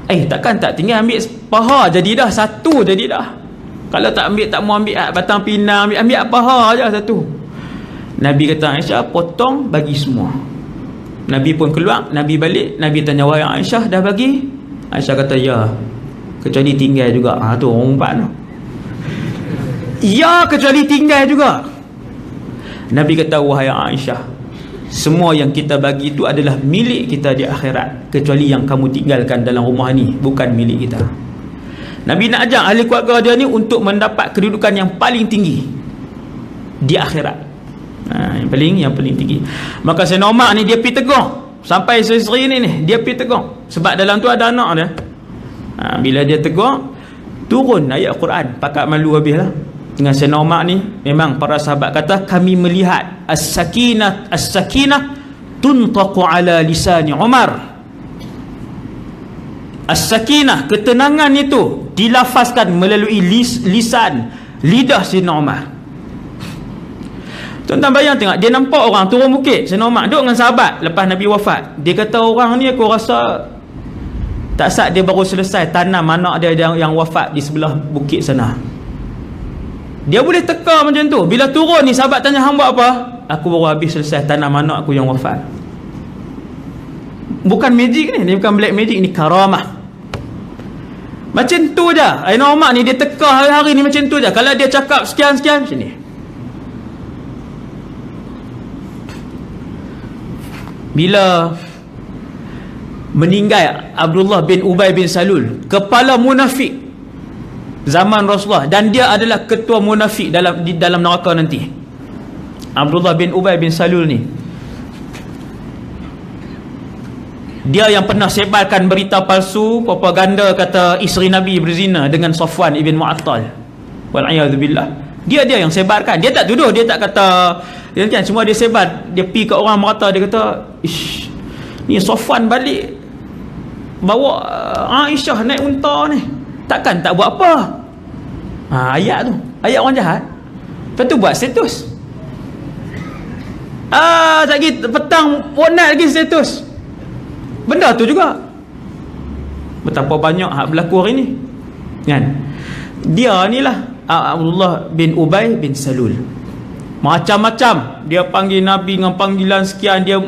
Takkan tak tinggal ambil paha jadi dah, satu jadi dah. Kalau tak ambil, tak mau ambil batang pinang, ambil paha je satu. Nabi kata Aisyah, potong bagi semua. Nabi pun keluar, Nabi balik, Nabi tanya, wahai Aisyah, dah bagi? Aisyah kata, ya, kecuali tinggal juga. Tu orang umpat tu. Ya, kecuali tinggal juga. Nabi kata, wahai Aisyah, semua yang kita bagi itu adalah milik kita di akhirat, kecuali yang kamu tinggalkan dalam rumah ni bukan milik kita. Nabi nak ajak ahli keluarga dia ni untuk mendapat kedudukan yang paling tinggi di akhirat. Yang paling tinggi. Maka Sayyidina Umar ni dia pergi tegur sampai isteri ni dia pergi tegur, sebab dalam tu ada anak dia. Bila dia tegur, turun ayat Quran, pakat malu habislah. Dengan Sayyidina Umar ni, memang para sahabat kata, kami melihat as-sakinah tuntaqu ala lisani Umar. As-sakinah, ketenangan itu dilafazkan melalui lidah Sayyidina Umar. Tuan-tuan bayang tengok, dia nampak orang turun bukit, Sayyidina Umar duduk dengan sahabat lepas Nabi wafat. Dia kata, orang ni aku rasa tak sat dia baru selesai tanam anak dia yang wafat di sebelah bukit sana. Dia boleh teka macam tu. Bila turun ni sahabat tanya, hang buat apa? Aku baru habis selesai tanam anak aku yang wafat. Bukan magic ni bukan black magic, ni karamah. Macam tu je. Sayyidina Umar ni dia teka hari-hari ni macam tu je. Kalau dia cakap sekian-sekian macam ni. Bila meninggal Abdullah bin Ubay bin Salul, kepala munafik zaman Rasulullah, dan dia adalah ketua munafik di dalam neraka nanti. Abdullah bin Ubay bin Salul ni, dia yang pernah sebarkan berita palsu, propaganda kata isteri Nabi berzina dengan Safwan ibn Mu'attal. Wal'iyadzubillah. Dia yang sebarkan. Dia tak tuduh, dia tak kata, dia kan semua dia sebar. Dia pergi ke orang merata, dia kata, ish, ni Safwan balik bawa Aisyah naik unta ni, takkan tak buat apa. Ayat tu, ayat orang jahat. Lepas tu buat status. Lagi petang night lagi status. Benda tu juga. Betapa banyak hak berlaku hari ni, kan? Dia ni lah Abdullah bin Ubay bin Salul. Macam-macam dia panggil Nabi dengan panggilan sekian. Dia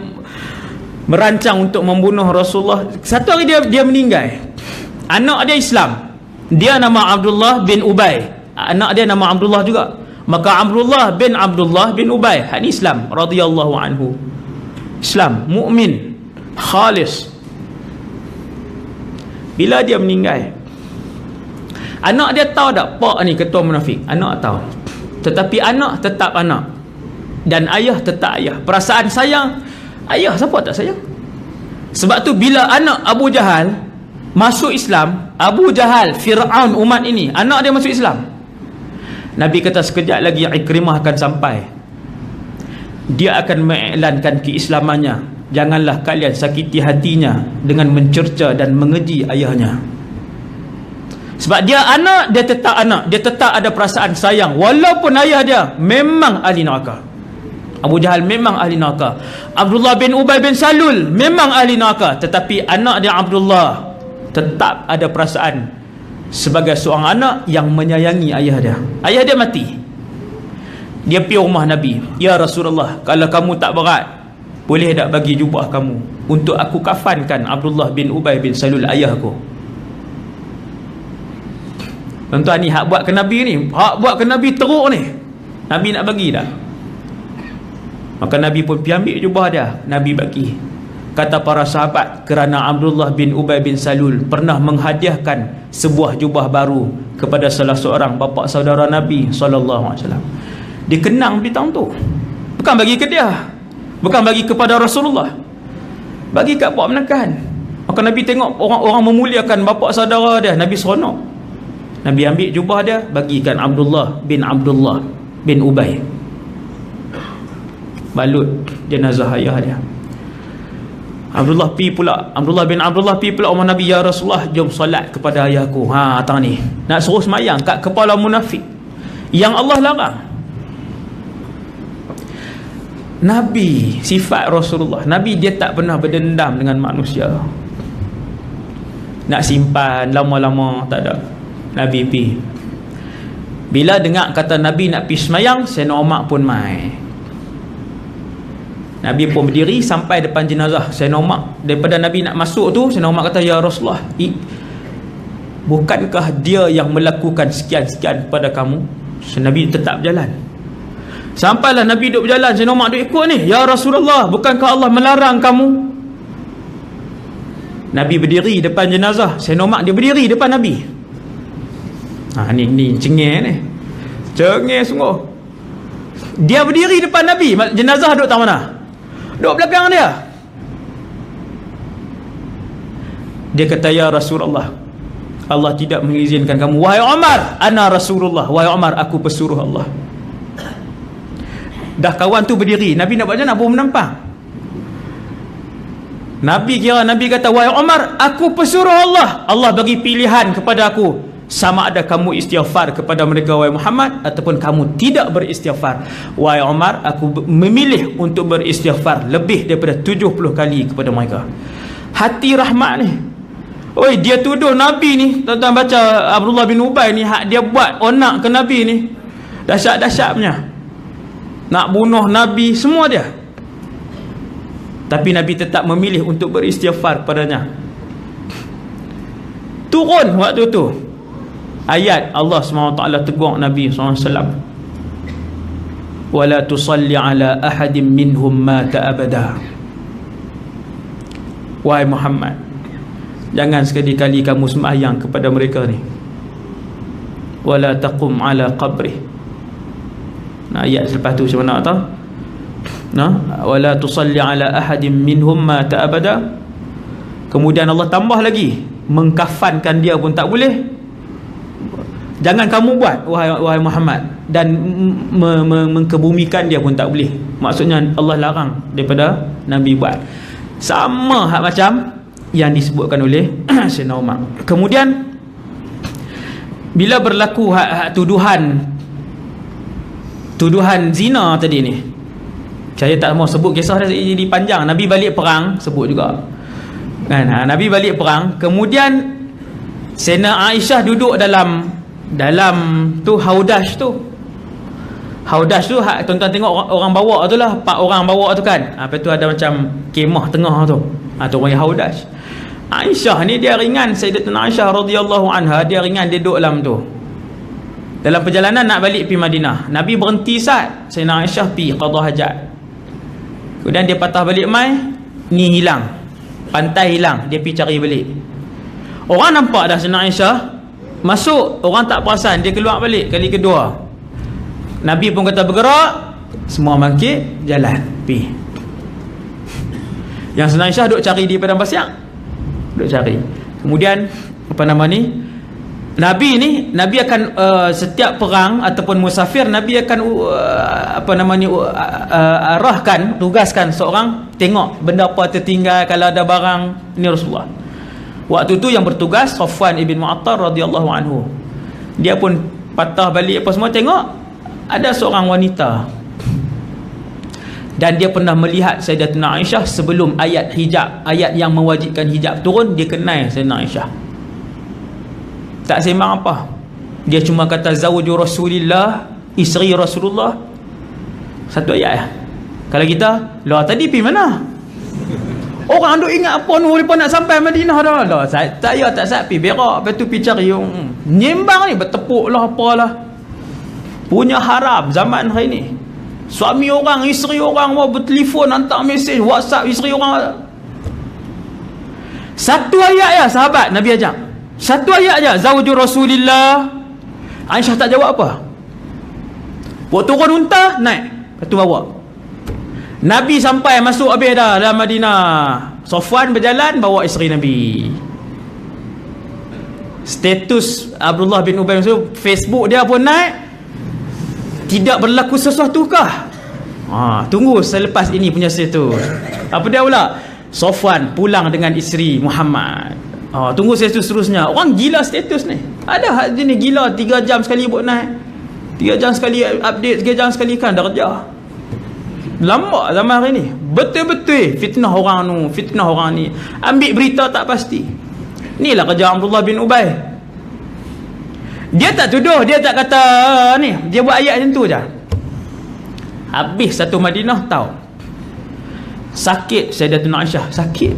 merancang untuk membunuh Rasulullah. Satu hari dia meninggal. Anak dia Islam, dia nama Abdullah bin Ubay, anak dia nama Abdullah juga. Maka Abdullah bin Ubay, hak ni Islam radhiyallahu anhu. Islam, mukmin, khalis. Bila dia meninggal, anak dia tahu tak pak ni ketua munafik? Anak tahu. Tetapi anak tetap anak, dan ayah tetap ayah. Perasaan sayang ayah, siapa tak sayang? Sebab tu bila anak Abu Jahal masuk Islam, Abu Jahal, Fir'aun umat ini, anak dia masuk Islam, Nabi kata sekejap lagi Ikrimah akan sampai. Dia akan mengiklankan keislamannya. Janganlah kalian sakiti hatinya dengan mencerca dan mengeji ayahnya. Sebab dia anak, dia tetap anak, dia tetap ada perasaan sayang, walaupun ayah dia memang ahli neraka. Abu Jahal memang ahli neraka. Abdullah bin Ubay bin Salul memang ahli neraka, tetapi anak dia Abdullah tetap ada perasaan sebagai seorang anak yang menyayangi ayah dia. Ayah dia mati, dia pergi rumah Nabi, ya Rasulullah, kalau kamu tak berat, boleh tak bagi jubah kamu untuk aku kafankan Abdullah bin Ubay bin Salul, ayahku. Tuan-tuan, ni hak buat ke Nabi ni, hak buat ke Nabi teruk ni. Nabi nak bagi tak? Maka Nabi pun pergi ambil jubah dia, Nabi bagi. Kata para sahabat, kerana Abdullah bin Ubay bin Salul pernah menghadiahkan sebuah jubah baru kepada salah seorang bapa saudara Nabi SAW. Dikenang bintang tu, bukan bagi ke dia, bukan bagi kepada Rasulullah, bagi kat Pak Menekan. Maka Nabi tengok orang-orang memuliakan bapa saudara dia, Nabi seronok. Nabi ambil jubah dia, bagikan Abdullah bin Ubay, balut jenazah ayah dia. Abdullah bin Abdullah pi pula rumah Nabi, ya Rasulullah, jom solat kepada ayahku. Datang ni nak suruh semayang kat kepala munafik yang Allah larang. Nabi, sifat Rasulullah, Nabi dia tak pernah berdendam dengan manusia, nak simpan lama-lama, tak ada. Nabi pi, bila dengar kata Nabi nak pi semayang, Sayyidina Umar pun mai. Nabi pun berdiri sampai depan jenazah Sayyidina Umar. Daripada Nabi nak masuk tu, Sayyidina Umar kata, ya Rasulullah, bukankah dia yang melakukan sekian-sekian kepada kamu? Nabi tetap berjalan. Sampailah Nabi duduk berjalan, Sayyidina Umar duduk ikut ni, ya Rasulullah, bukankah Allah melarang kamu? Nabi berdiri depan jenazah Sayyidina Umar, dia berdiri depan Nabi. Ni cengeng ni, cengeng sungguh. Dia berdiri depan Nabi, jenazah duduk tak mana? Duduk belakang dia. Dia kata, ya Rasulullah, Allah tidak mengizinkan kamu. Wahai Umar, ana Rasulullah. Wahai Umar, aku pesuruh Allah. Dah kawan tu berdiri, Nabi nak buat macam mana? Pun menampang. Nabi kata, wahai Umar, aku pesuruh Allah. Allah bagi pilihan kepada aku, sama ada kamu istighfar kepada mereka wahai Muhammad, ataupun kamu tidak beristighfar. Wahai Umar, aku memilih untuk beristighfar lebih daripada 70 kali kepada mereka. Hati rahmat ni. Oi, dia tuduh Nabi ni, tuan-tuan baca Abdullah bin Ubay ni, hak dia buat onak ke Nabi ni, dahsyat-dahsyat punya, nak bunuh Nabi, semua dia. Tapi Nabi tetap memilih untuk beristighfar padanya. Turun waktu tu ayat Allah SWT tegur Nabi SAW, wala tusalli ala ahadin minhum mata abada. Wahai Muhammad, jangan sekali-kali kamu sembahyang kepada mereka ni. Wala taqum ala qabrih. Ayat selepas tu macam mana tahu? Wala tusalli ala ahadin minhum mata abada. Kemudian Allah tambah lagi, mengkafankan dia pun tak boleh. Jangan kamu buat wahai Muhammad, dan mengkebumikan dia pun tak boleh. Maksudnya Allah larang daripada Nabi buat. Sama hak macam yang disebutkan oleh Sayyidina Umar. Kemudian bila berlaku hak tuduhan zina tadi ni, saya tak mau sebut kisah dia jadi panjang. Nabi balik perang, sebut juga kan, Nabi balik perang. Kemudian Sayyidina Aisyah duduk dalam tu haudash tu. Haudash tu hak tuan-tuan tengok orang bawa tu lah, 4 orang bawa tu kan. Lepas tu ada macam kemah tengah tu. Tu orang haudash. Aisyah ni dia ringan, Sayyidatuna Aisyah radhiyallahu anha, dia ringan, dia duduk dalam tu. Dalam perjalanan nak balik pergi Madinah, Nabi berhenti saat Sayyidina Aisyah pergi qada hajat. Kemudian dia patah balik mai, ni hilang, pantai hilang, dia pergi cari balik. Orang nampak dah Sayyidina Aisyah masuk, orang tak perasan, dia keluar balik kali kedua. Nabi pun kata bergerak, semua bangkit, jalan pi. Yang Sayyidina Aisyah duk cari di padang pasir, duk cari. Kemudian Nabi akan setiap perang ataupun musafir, Nabi akan arahkan, tugaskan seorang tengok benda apa tertinggal, kalau ada barang ni Rasulullah. Waktu tu yang bertugas Safwan ibn Mu'attar radhiyallahu anhu, dia pun patah balik apa semua, tengok ada seorang wanita, dan dia pernah melihat Sayyidatuna Aisyah sebelum ayat hijab, ayat yang mewajibkan hijab turun. Dia kenal Sayyidatuna Aisyah, tak sembang apa, dia cuma kata zawju Rasulillah, isteri Rasulullah, satu ayat ya. Kalau kita lah tadi pergi mana, orang duk ingat apa ni, mereka nak sampai Madinah dah. Saya tak sapi berak, lepas tu pergi cari nyembang ni, bertepuk lah apalah, punya haram zaman hari ni. Suami orang, isteri orang mau bertelefon, hantar mesej WhatsApp isteri orang. Satu ayat ya sahabat Nabi ajak. Satu ayat aja, zawju Rasulillah. Aisyah tak jawab apa. Buat turun unta, naik. Lepas tu bawa. Nabi sampai masuk habis dah dalam Madinah. Safwan berjalan bawa isteri Nabi. Status Abdullah bin Ubay Mas'ud, Facebook dia pun naik. Tidak berlaku sesuatu kah? Tunggu selepas ini punya status. Apa dia pula? Safwan pulang dengan isteri Muhammad. Tunggu status seterusnya. Orang gila status ni. Ada jenis gila 3 jam sekali buat naik. 3 jam sekali update, 3 jam sekali kan dah kerja. Lama zaman hari ni. Betul-betul fitnah orang tu, fitnah orang ni. Ambil berita tak pasti. Inilah kerja Abdullah bin Ubay. Dia tak tuduh, dia tak kata ni, dia buat ayat macam tu je. Habis satu Madinah tahu. Sakit Sayyidatuna Aisyah, sakit.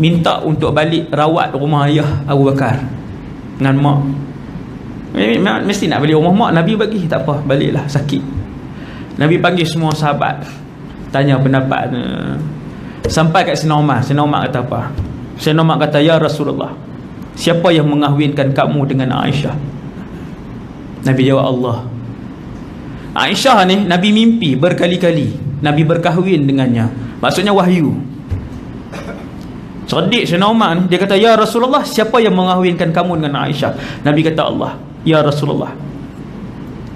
Minta untuk balik rawat rumah ayah Abu Bakar dengan mak. Mesti nak balik rumah mak, Nabi bagi, tak apa, baliklah, sakit. Nabi panggil semua sahabat, tanya pendapat. Sampai kat Sayyidina Umar. Sayyidina Umar kata apa? Sayyidina Umar kata, ya Rasulullah, siapa yang mengahwinkan kamu dengan Aisyah? Nabi jawab, Allah. Aisyah ni Nabi mimpi berkali-kali Nabi berkahwin dengannya. Maksudnya wahyu. Cerdik Sayyidina Umar ni, dia kata, ya Rasulullah, siapa yang mengahwinkan kamu dengan Aisyah? Nabi kata, Allah. Ya Rasulullah,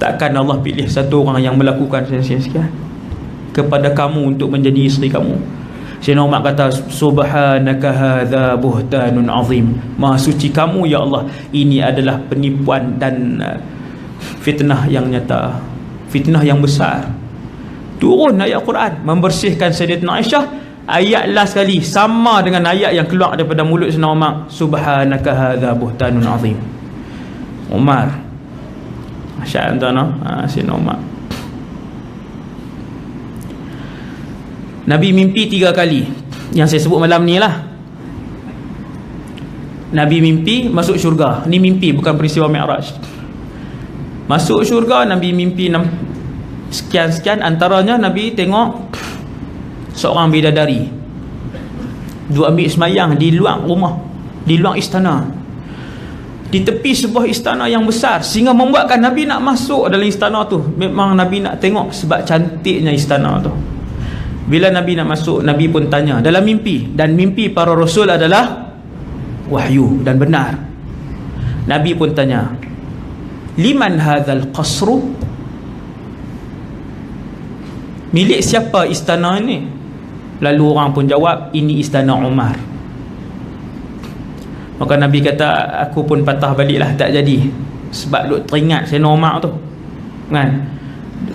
takkan Allah pilih satu orang yang melakukan sekian-sekian kepada kamu untuk menjadi isteri kamu? Sayyidina Umar kata, subhanaka hadza buhtanun azim. Maha suci kamu ya Allah, ini adalah penipuan dan fitnah yang nyata, fitnah yang besar. Turun ayat Quran membersihkan Sayyidatina Aisyah. Ayat last sekali sama dengan ayat yang keluar daripada mulut Sayyidina Umar, subhanaka hadza buhtanun azim. Umar, asyik tuan, Sayyidina Umar. Nabi mimpi 3 kali yang saya sebut malam ni lah. Nabi mimpi masuk syurga. Ni mimpi, bukan peristiwa Mi'raj. Masuk syurga, Nabi mimpi sekian-sekian. Antaranya Nabi tengok seorang bidadari duk ambil semayang di luar rumah, di luar istana, di tepi sebuah istana yang besar, sehingga membuatkan Nabi nak masuk dalam istana tu. Memang Nabi nak tengok sebab cantiknya istana tu. Bila Nabi nak masuk, Nabi pun tanya dalam mimpi, dan mimpi para rasul adalah wahyu dan benar. Nabi pun tanya, liman hadzal qasru? Milik siapa istana ini? Lalu orang pun jawab, ini istana Umar. Maka Nabi kata, aku pun patah baliklah, tak jadi. Sebab duk teringat Sayyidina Umar tu, kan?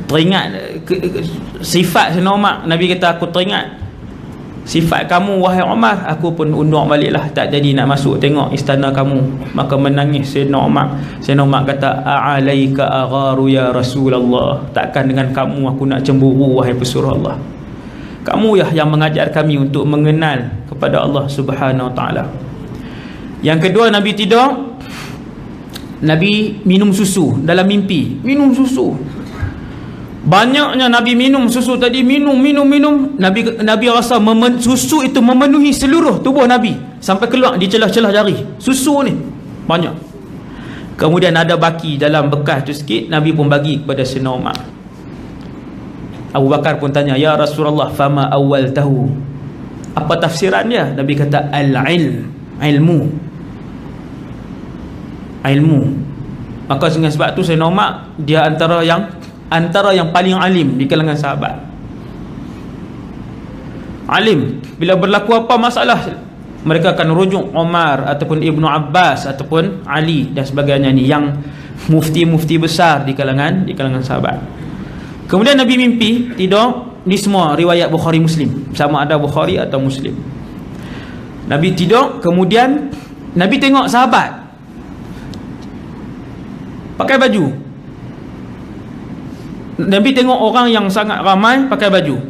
Teringat sifat Sayyidina Umar. Nabi kata, aku teringat sifat kamu wahai Umar. Aku pun undur baliklah, tak jadi nak masuk tengok istana kamu. Maka menangis Sayyidina Umar. Sayyidina Umar kata, a'alaika agharu ya Rasulullah, takkan dengan kamu aku nak cemburu wahai pesuruh Allah. Kamu yang mengajar kami untuk mengenal kepada Allah Subhanahu Wa Taala. Yang kedua, Nabi tidur, Nabi minum susu dalam mimpi. Minum susu. Banyaknya Nabi minum susu tadi, minum. Nabi rasa susu itu memenuhi seluruh tubuh Nabi sampai keluar di celah-celah jari. Susu ni banyak. Kemudian ada baki dalam bekas tu sikit, Nabi pun bagi kepada Sayyidina Umar. Abu Bakar pun tanya, ya Rasulullah, fama awal tahu? Apa tafsiran dia? Nabi kata, ilmu. Maka dengan sebab tu Sayyidina Umar, dia antara yang paling alim di kalangan sahabat. Alim. Bila berlaku apa masalah, mereka akan rujuk Umar ataupun Ibnu Abbas ataupun Ali dan sebagainya ni, yang mufti-mufti besar di kalangan sahabat. Kemudian Nabi mimpi tidur. Ni semua riwayat Bukhari Muslim, sama ada Bukhari atau Muslim. Nabi tidur, kemudian Nabi tengok sahabat pakai baju. Nabi tengok orang yang sangat ramai pakai baju.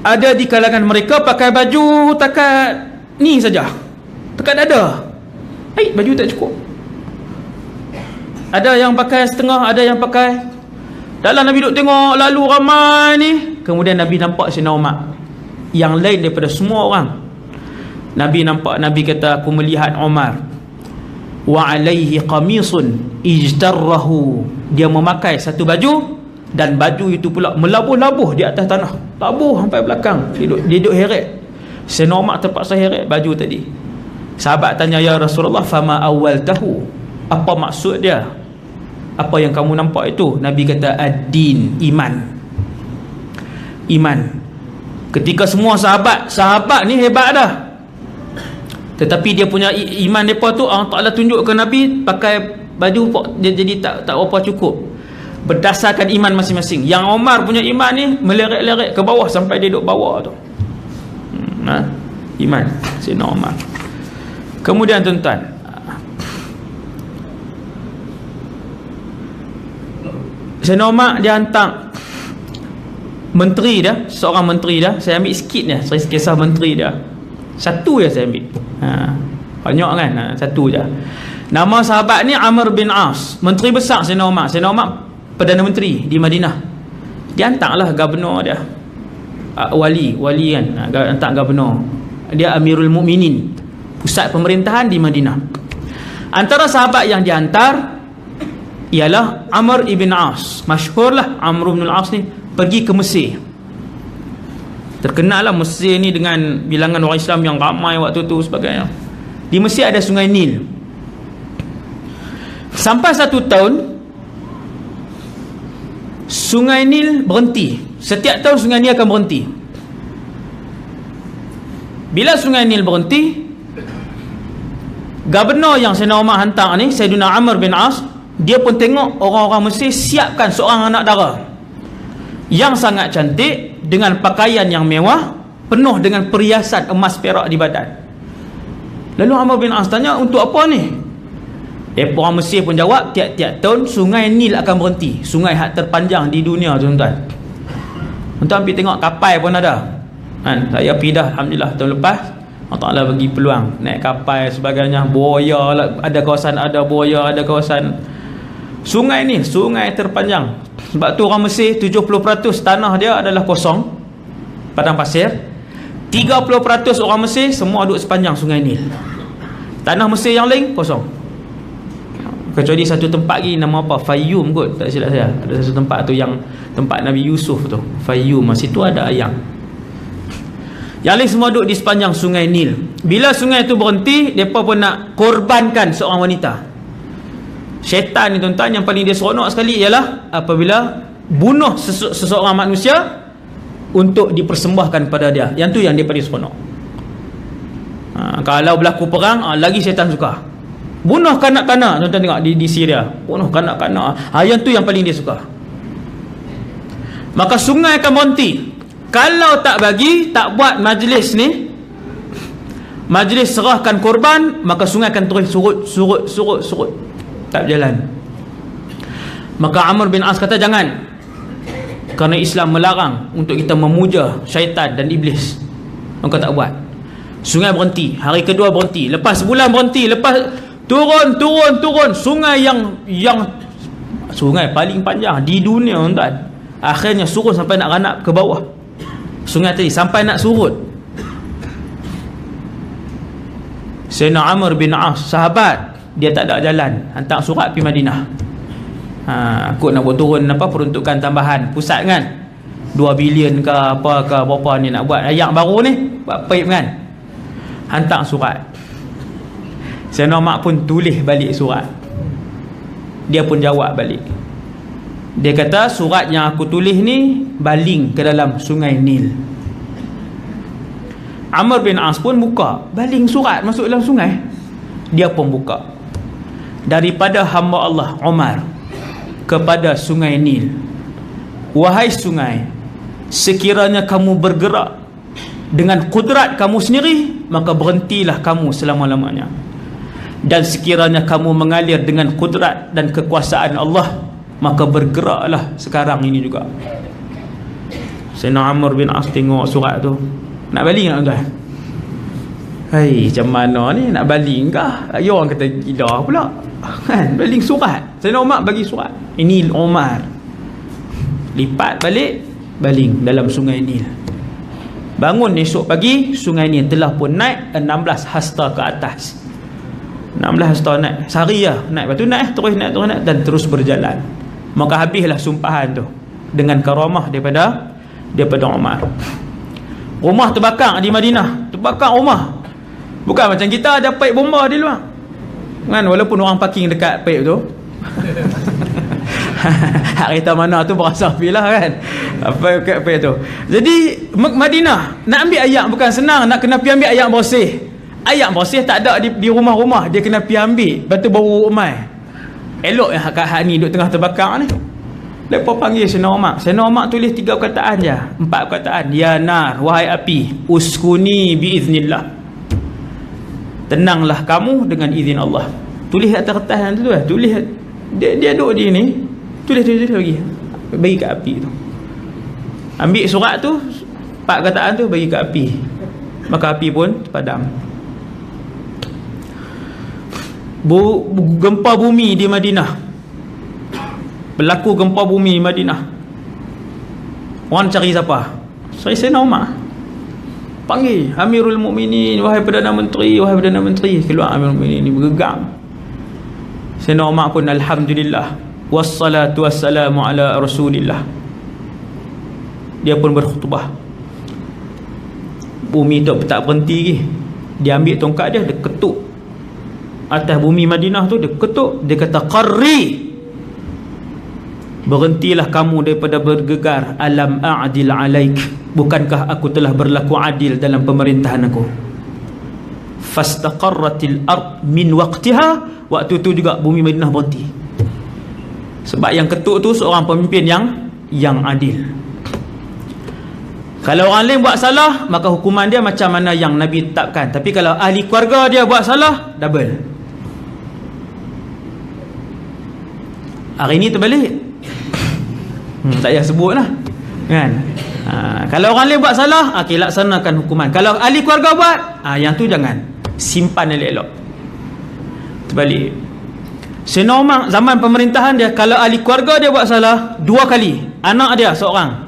Ada di kalangan mereka pakai baju takat ni saja, takat dada. Baju tak cukup. Ada yang pakai setengah, ada yang pakai. Dalam Nabi duk tengok lalu ramai ni, kemudian Nabi nampak Sayyidina Umar yang lain daripada semua orang. Nabi nampak, Nabi kata, aku melihat Umar wa alaihi qamisun ijtarrahu, dia memakai satu baju, dan baju itu pula melabuh-labuh di atas tanah, labuh sampai belakang, duduk heret. Sayyidina Umar terpaksa heret baju tadi. Sahabat tanya, ya Rasulullah, fama awwaltahu, apa maksud dia, apa yang kamu nampak itu? Nabi kata, ad-din, iman. Ketika semua sahabat ni hebat dah, tetapi dia punya iman mereka tu Allah Ta'ala tunjuk ke Nabi pakai baju dia jadi tak apa cukup, berdasarkan iman masing-masing. Yang Umar punya iman ni meleret-leret ke bawah sampai dia duduk bawah tu. Iman Sayyidina Umar. Kemudian tuan-tuan, Sayyidina Umar dia hantar menteri dia, seorang menteri dia, saya ambil sikit dia, saya kisah menteri dia. Satu je saya ambil. Banyak kan? Satu je. Nama sahabat ni Amr bin As, menteri besar Sayyidina Umar. Sayyidina Umar Perdana Menteri di Madinah. Dia hantarlah gubernur dia, wali kan, hantar gubernur. Dia Amirul Mukminin, pusat pemerintahan di Madinah. Antara sahabat yang dihantar ialah Amr ibn As. Masyhurlah Amr ibn As ni pergi ke Mesir. Terkenal lah Mesir ni dengan bilangan orang Islam yang ramai waktu tu sebagainya. Di Mesir ada sungai Nil. Sampai 1 tahun sungai Nil berhenti. Setiap tahun sungai Nil akan berhenti. Bila sungai Nil berhenti, gubernur yang Sayyidina Umar hantar ni, Sayyidina Amr bin As, dia pun tengok orang-orang Mesir siapkan seorang anak dara yang sangat cantik, dengan pakaian yang mewah, penuh dengan perhiasan emas perak di badan. Lalu Amr bin As tanya, untuk apa ni? Orang Mesir pun jawab, tiap-tiap tahun sungai Nil akan berhenti. Sungai hak terpanjang di dunia, tuan-tuan. Tuan-tuan pergi tengok kapal pun ada kan? Saya pergi dah, alhamdulillah, tahun lepas Allah Ta'ala bagi peluang naik kapal sebagainya. Buaya lah, ada kawasan ada buaya, ada kawasan. Sungai ni sungai terpanjang. Sebab tu orang Mesir 70% tanah dia adalah kosong, padang pasir. 30% orang Mesir semua duduk sepanjang sungai Nil. Tanah Mesir yang lain kosong, kecuali satu tempat lagi, nama apa, Fayyum kot, tak silap saya. Ada satu tempat tu yang tempat Nabi Yusuf tu, Fayyum, situ ada ayam. Yang lain semua duduk di sepanjang sungai Nil. Bila sungai tu berhenti, mereka pun nak korbankan seorang wanita. Syaitan ni tuan-tuan, yang paling dia seronok sekali ialah apabila bunuh seseorang manusia untuk dipersembahkan pada dia. Yang tu yang dia paling seronok. Kalau berlaku perang, lagi syaitan suka. Bunuh kanak-kanak, tuan-tuan tengok di Syria, bunuh kanak-kanak. Yang tu yang paling dia suka. Maka sungai akan berhenti. Kalau tak bagi, tak buat majlis ni, majlis serahkan korban, maka sungai akan terus surut, tak berjalan. Maka Amr bin As kata, jangan, kerana Islam melarang untuk kita memuja syaitan dan iblis. Maka tak buat. Sungai berhenti, hari kedua berhenti, lepas sebulan berhenti, lepas turun. Sungai yang sungai paling panjang di dunia, tuan. Akhirnya surut sampai nak ranap ke bawah. Sungai tadi sampai nak surut. Sayyidina Amr bin As, sahabat, dia tak ada jalan, hantar surat pergi Madinah. Aku nak buat turun peruntukan tambahan pusat kan, 2 bilion ke apa ke berapa ni nak buat ayak baru ni, buat paip kan. Hantar surat. Sayyidina Umar pun tulis balik surat. Dia pun jawab balik. Dia kata, surat yang aku tulis ni baling ke dalam sungai Nil. Amr bin As pun buka, baling surat masuk dalam sungai. Dia pun buka. Daripada hamba Allah Umar kepada sungai Nil. Wahai sungai, sekiranya kamu bergerak dengan kudrat kamu sendiri, maka berhentilah kamu selama-lamanya. Dan sekiranya kamu mengalir dengan kudrat dan kekuasaan Allah, maka bergeraklah sekarang ini juga. Sayyidina Amr bin As tengok surat tu, nak baling tak tuan? Hai, macam mana ni, nak baling kah? Lagi orang kata gila pula kan, baling surat. Sayyidina Umar bagi surat. Ini Umar lipat balik, baling dalam sungai Nil. Bangun esok pagi, sungai ni telah pun naik 16 hasta ke atas. 16 hasta naik. Sehari lah naik. Lepas tu naik, terus naik dan terus berjalan. Maka habislah sumpahan tu dengan karamah daripada Umar. Rumah terbakar di Madinah. Terbakar rumah. Bukan macam kita ada paip bomba di luar. Kan, walaupun orang parking dekat paip tu. Hak kereta mana tu berasa pilah kan. Apa kat paip tu. Jadi Madinah nak ambil ayak bukan senang, nak kena pergi ambil ayak bersih. Ayak bersih tak ada di rumah-rumah, dia kena pergi ambil. Lepas tu baru umai. Elok yang hak ni duduk tengah terbakar ni. Lepas panggil Sayyidina Umar. Sayyidina Umar tulis 3 perkataan je, 4 perkataan. Ya nar, wahai api, uskuni biiznillah. Tenanglah kamu dengan izin Allah. Tulis atas kertas tu lah. Tulis dia duduk di ni. Tulis lagi. Bagi kat api tu. Ambil surat tu, 4 perkataan tu bagi kat api. Maka api pun padam. Gempa bumi di Madinah. Berlaku gempa bumi di Madinah. Orang cari siapa? Cari Sayyidina Umar. Panggil Amirul Mukminin, wahai Perdana Menteri, wahai Perdana Menteri. Keluar Amirul Mukminin ni bergegang. Sayyidina Umar pun alhamdulillah wassalatu wassalamu ala Rasulillah. Dia pun berkhutbah. Bumi tu tak berhenti lagi. Dia ambil tongkat dia ketuk atas bumi Madinah tu, dia ketuk, dia kata qarri, berhentilah kamu daripada bergegar. Alam a'dil alaik, bukankah aku telah berlaku adil dalam pemerintahan aku? Fastaqarratil ard min waqtiha, waktu tu juga bumi Madinah berhenti. Sebab yang ketuk tu seorang pemimpin yang adil. Kalau orang lain buat salah, maka hukuman dia macam mana yang Nabi tetapkan. Tapi kalau ahli keluarga dia buat salah, double. Hari ni terbalik. Tak payah sebut lah kan. Kalau orang lain buat salah, okay, laksanakan hukuman. Kalau ahli keluarga buat, yang tu jangan, simpan elok-elok. Terbalik. Sayyidina Umar zaman pemerintahan dia, kalau ahli keluarga dia buat salah 2 kali, anak dia seorang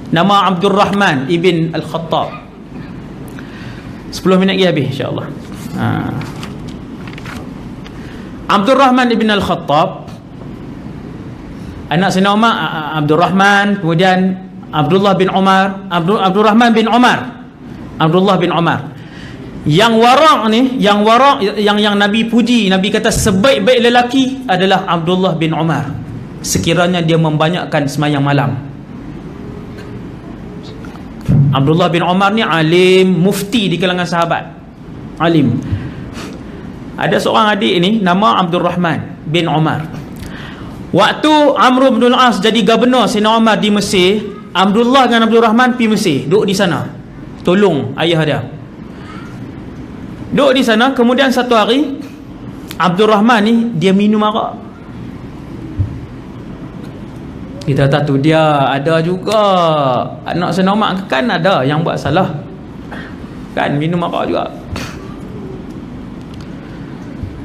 nama Abdul Rahman ibn Al-Khattab. 10 minit lagi habis insyaAllah. Abdul Rahman ibn Al-Khattab, anak Sayyidina Umar, Abdul Rahman, kemudian Abdullah bin Umar, Abdul Rahman bin Umar, Abdullah bin Umar. Yang warak ni, yang Nabi puji, Nabi kata sebaik-baik lelaki adalah Abdullah bin Umar, sekiranya dia membanyakkan semayang malam. Abdullah bin Umar ni alim, mufti di kalangan sahabat, alim. Ada seorang adik ni nama Abdul Rahman bin Umar. Waktu Amr bin al-As jadi gubernur Sayyidina Umar di Mesir, Abdullah dengan Abdul Rahman pergi Mesir, duduk di sana tolong ayah dia. Duduk di sana, kemudian satu hari Abdul Rahman ni dia minum arak. Kita tahu dia ada juga anak Sayyidina Umar, kan ada yang buat salah kan, minum arak juga.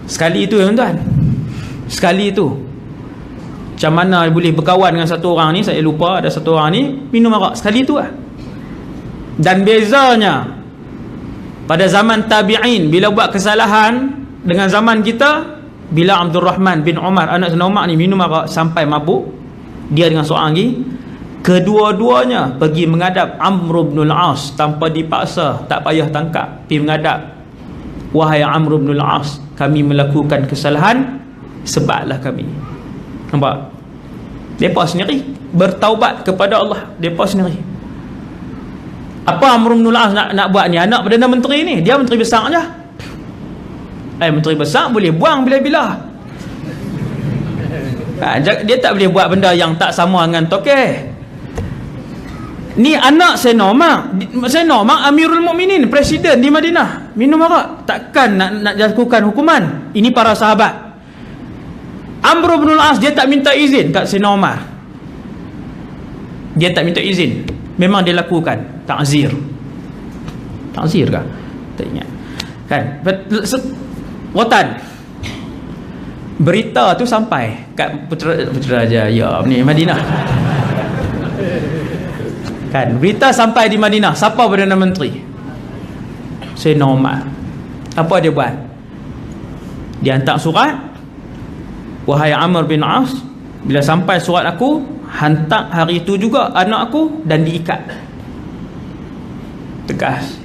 Sekali itu tuan-tuan, sekali itu, macam mana boleh berkawan dengan satu orang ni, saya lupa, ada satu orang ni minum arak sekali itu lah. Dan bezanya pada zaman tabi'in bila buat kesalahan dengan zaman kita, bila Abdul Rahman bin Umar anak Sayyidina Umar ni minum arak sampai mabuk, dia dengan seorang lagi, kedua-duanya pergi menghadap Amr bin al-As tanpa dipaksa, tak payah tangkap, pergi menghadap. Wahai Amr bin al-As, kami melakukan kesalahan, sebablah kami. Nampak? Mereka sendiri bertaubat kepada Allah, mereka sendiri. Apa Amr bin al-As nak buat ni? Anak Perdana Menteri ni, dia menteri besar je. Menteri besar boleh buang bila-bila. Dia tak boleh buat benda yang tak sama dengan tokeh. Ni anak Sayyidina Umar Amirul Mukminin, presiden di Madinah, minum arak, takkan nak lakukan hukuman. Ini para sahabat. Amr bin al-As dia tak minta izin kat Sayyidina Umar. Dia tak minta izin, memang dia lakukan ta'zir. Ta'zir kah? Tak ingat kan. Rotan berita tu sampai kat Putrajaya ni Madinah. Kan, berita sampai di Madinah. Siapa Perdana Menteri? Sayyidina Umar. Apa dia buat? Dia hantar surat, wahai Amr bin As, bila sampai surat aku, hantar hari itu juga anak aku, dan diikat. Tegas.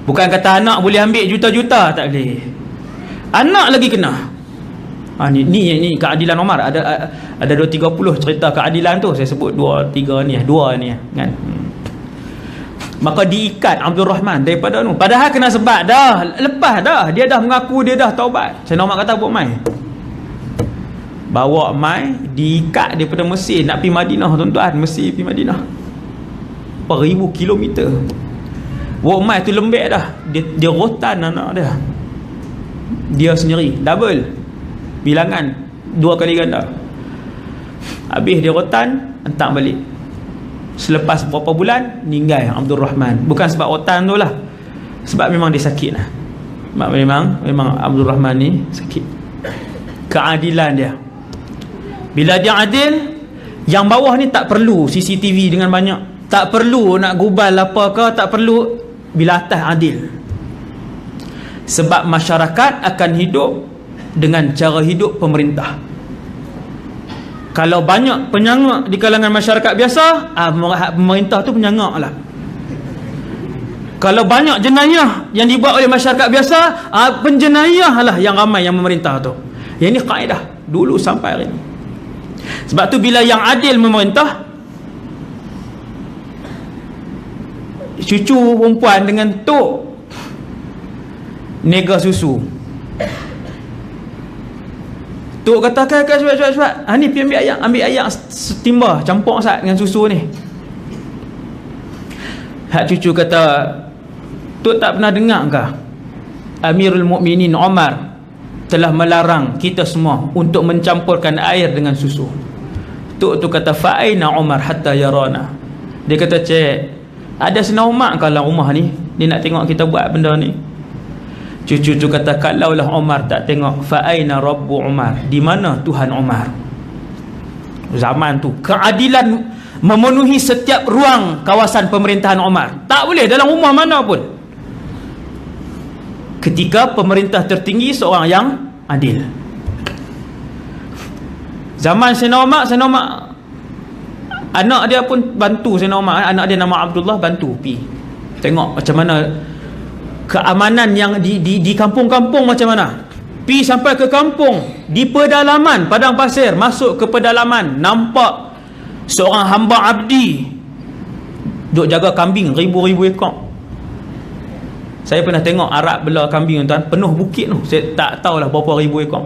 Bukan kata anak boleh ambil juta-juta, tak boleh. Anak lagi kena. Ni keadilan Umar. Ada 230 cerita keadilan tu. Saya sebut 2 ni kan. Maka diikat Abdul Rahman daripada tu. Padahal kena sebab dah, lepas dah, dia dah mengaku dia dah taubat. Saya nak kata buat mai, bawa mai, diikat daripada Mesir nak pergi Madinah, tuan-tuan. Mesir pergi Madinah berapa ribu kilometer. Bawa mai tu lembek dah. Dia rotan anak dia sendiri, double bilangan, 2 kali ganda. Habis dia rotan, hantar balik. Selepas beberapa bulan, meninggal Abdul Rahman. Bukan sebab rotan tu lah, sebab memang dia sakit lah. Memang Abdul Rahman ni sakit. Keadilan dia, bila dia adil, yang bawah ni tak perlu CCTV dengan banyak, tak perlu nak gubal apa ke, tak perlu. Bila atas adil, sebab masyarakat akan hidup dengan cara hidup pemerintah. Kalau banyak penyangak di kalangan masyarakat biasa, pemerintah tu penyangak lah. Kalau banyak jenayah yang dibuat oleh masyarakat biasa, penjenayah lah yang ramai yang memerintah tu. Yang ini kaedah dulu sampai hari ini. Sebab tu bila yang adil memerintah, cucu perempuan dengan tok nega susu, tok kata kan cepat. Ni pergi ambil ayak setimba, campur sat dengan susu ni. Hak cucu kata, tok tak pernah dengar ke Amirul Mukminin Umar telah melarang kita semua untuk mencampurkan air dengan susu. Tok tu kata, fa'aina Umar hatta yarana. Dia kata, cik, ada Sayyidina Umar kalau rumah ni, dia nak tengok kita buat benda ni. Cucu tu kata, kalaulah Umar tak tengok, fa'aina Rabbu Umar, di mana Tuhan Umar? Zaman tu keadilan memenuhi setiap ruang kawasan pemerintahan Umar. Tak boleh dalam rumah mana pun. Ketika pemerintah tertinggi seorang yang adil. Zaman Sayyidina Umar, anak dia pun bantu Sayyidina Umar. Anak dia nama Abdullah, bantu pi tengok macam mana keamanan yang di kampung-kampung macam mana. Pi sampai ke kampung, di pedalaman padang pasir, masuk ke pedalaman, nampak seorang hamba abdi duk jaga kambing ribu-ribu ekor. Saya pernah tengok Arab bela kambing, tuan, penuh bukit tu. Saya tak tahulah berapa ribu ekor.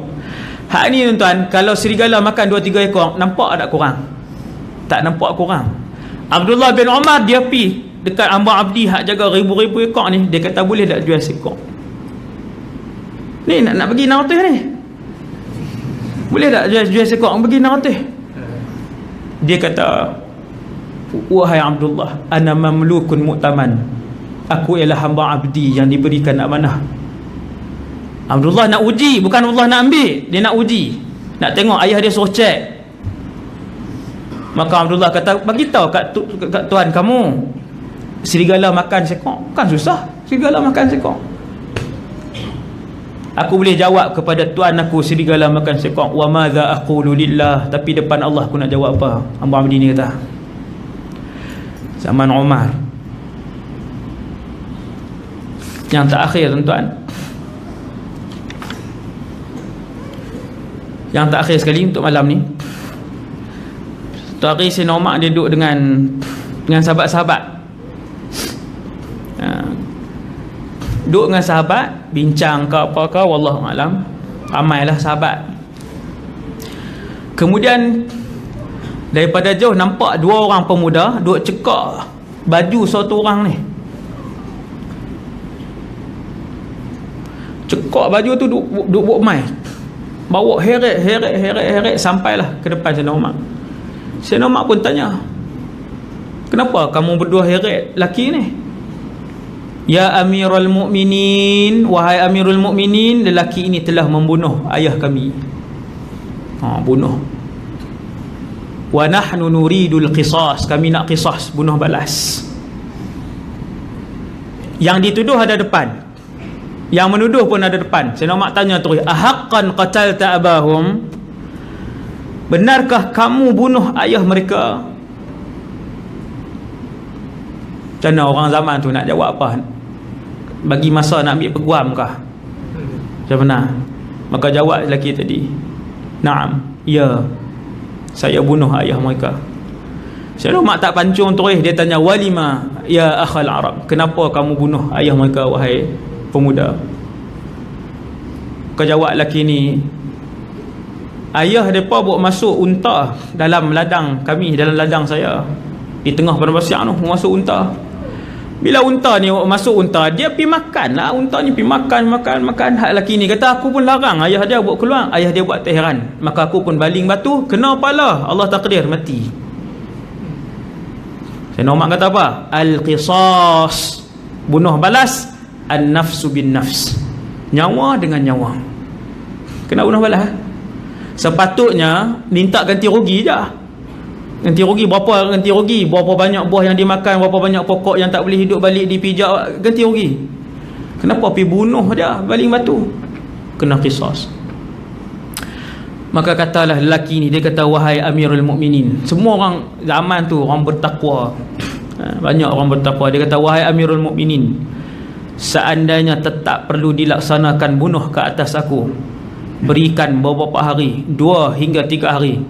Hak ni, tuan, kalau serigala makan 2-3 ekor, nampak tak kurang? Tak nampak kurang. Abdullah bin Umar dia pi dekat hamba abdi hak jaga ribu-ribu ekor ni, dia kata boleh tak jual sekor ni, nak bagi 600 ni, boleh tak jual sekor bagi 600? Dia kata, wahai Abdullah, ana mamlukun mu'taman, aku ialah hamba abdi yang diberikan amanah. Abdullah nak uji, bukan Allah nak ambil, dia nak uji, nak tengok ayah dia suruh cek. Maka Abdullah kata, bagi tahu kat tuan kamu, serigala makan sekor, kan susah serigala makan sekor. Aku boleh jawab kepada tuan aku, serigala makan sekor, wa madza aqulu lillah, tapi depan Allah aku nak jawab apa? Hamba abdi ni kata. Zaman Umar. Yang terakhir, tuan-tuan, yang terakhir sekali untuk malam ni, satu hari Sayyidina Umar dia duduk dengan sahabat-sahabat. Duduk dengan sahabat, bincang ke apa ke, wallahu alam, ramailah sahabat. Kemudian daripada jauh nampak 2 orang pemuda duduk cekak baju satu orang ni. Cekak baju tu duduk buat mai, bawa heret sampailah ke depan Sayyidina Umar. Sayyidina Umar pun tanya, kenapa kamu berdua heret laki ni? Ya Amirul Mukminin, wahai Amirul Mukminin, lelaki ini telah membunuh ayah kami. Bunuh. wa nahnu nuridul qisas, kami nak qisas, bunuh balas. Yang dituduh ada depan, yang menuduh pun ada depan. Sayyidina Umar tanya terus, ahaqqan qatalta abahum, benarkah kamu bunuh ayah mereka? Macam mana orang zaman tu nak jawab apa? Bagi masa nak ambil peguam kah? Macam mana? Maka jawab lelaki tadi, na'am, ya, saya bunuh ayah mereka. Sayyidina Umar tak pancung terus, dia tanya, walima ya akhal Arab, kenapa kamu bunuh ayah mereka wahai pemuda? Kau jawab lelaki ni, ayah mereka bawa masuk unta dalam ladang kami, dalam ladang saya di tengah padang pasir tu, masuk unta. Bila unta ni masuk unta, dia pergi makan lah, unta ni pergi makan. Hak lelaki ni kata, aku pun larang ayah dia buat keluar. Ayah dia buat teheran, maka aku pun baling batu, kena kepala, Allah takdir mati. Sayyidina Umar kata apa? Al-qisas, bunuh balas, an-nafsu bin nafs, nyawa dengan nyawa. Kena bunuh balas. Sepatutnya minta ganti rugi je. Ganti rugi berapa? Ganti rugi berapa banyak buah yang dimakan, berapa banyak pokok yang tak boleh hidup balik dipijak, ganti rugi. Kenapa pergi bunuh dia, baling batu? Kena qisas. Maka katalah lelaki ni, dia kata, wahai Amirul Mukminin. Semua orang zaman tu orang bertakwa, banyak orang bertakwa. Dia kata, wahai Amirul Mukminin, seandainya tetap perlu dilaksanakan bunuh ke atas aku, berikan beberapa hari, 2 hingga 3 hari,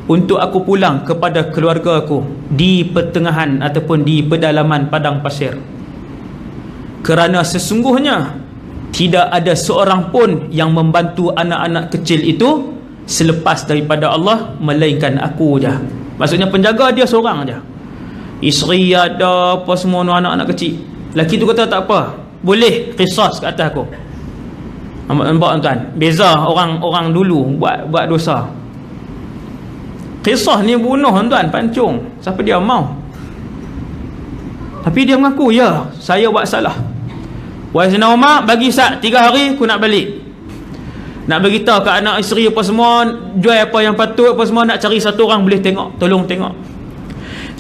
untuk aku pulang kepada keluarga aku di pertengahan ataupun di pedalaman padang pasir. Kerana sesungguhnya tidak ada seorang pun yang membantu anak-anak kecil itu selepas daripada Allah, melainkan aku je. Maksudnya penjaga dia seorang je, isteri ada, apa semua anak-anak kecil. Lelaki tu kata, tak apa, boleh qisas ke atas aku. Nampak tuan, beza orang dulu buat dosa. Qisas ni bunuh tuan, pancung, siapa dia mau. Tapi dia mengaku, ya, saya buat salah. Wahai Sayyidina Umar, bagi 3 hari aku nak balik, nak beritahu ke anak isteri apa semua, jual apa yang patut apa semua, nak cari satu orang boleh tengok, tolong tengok.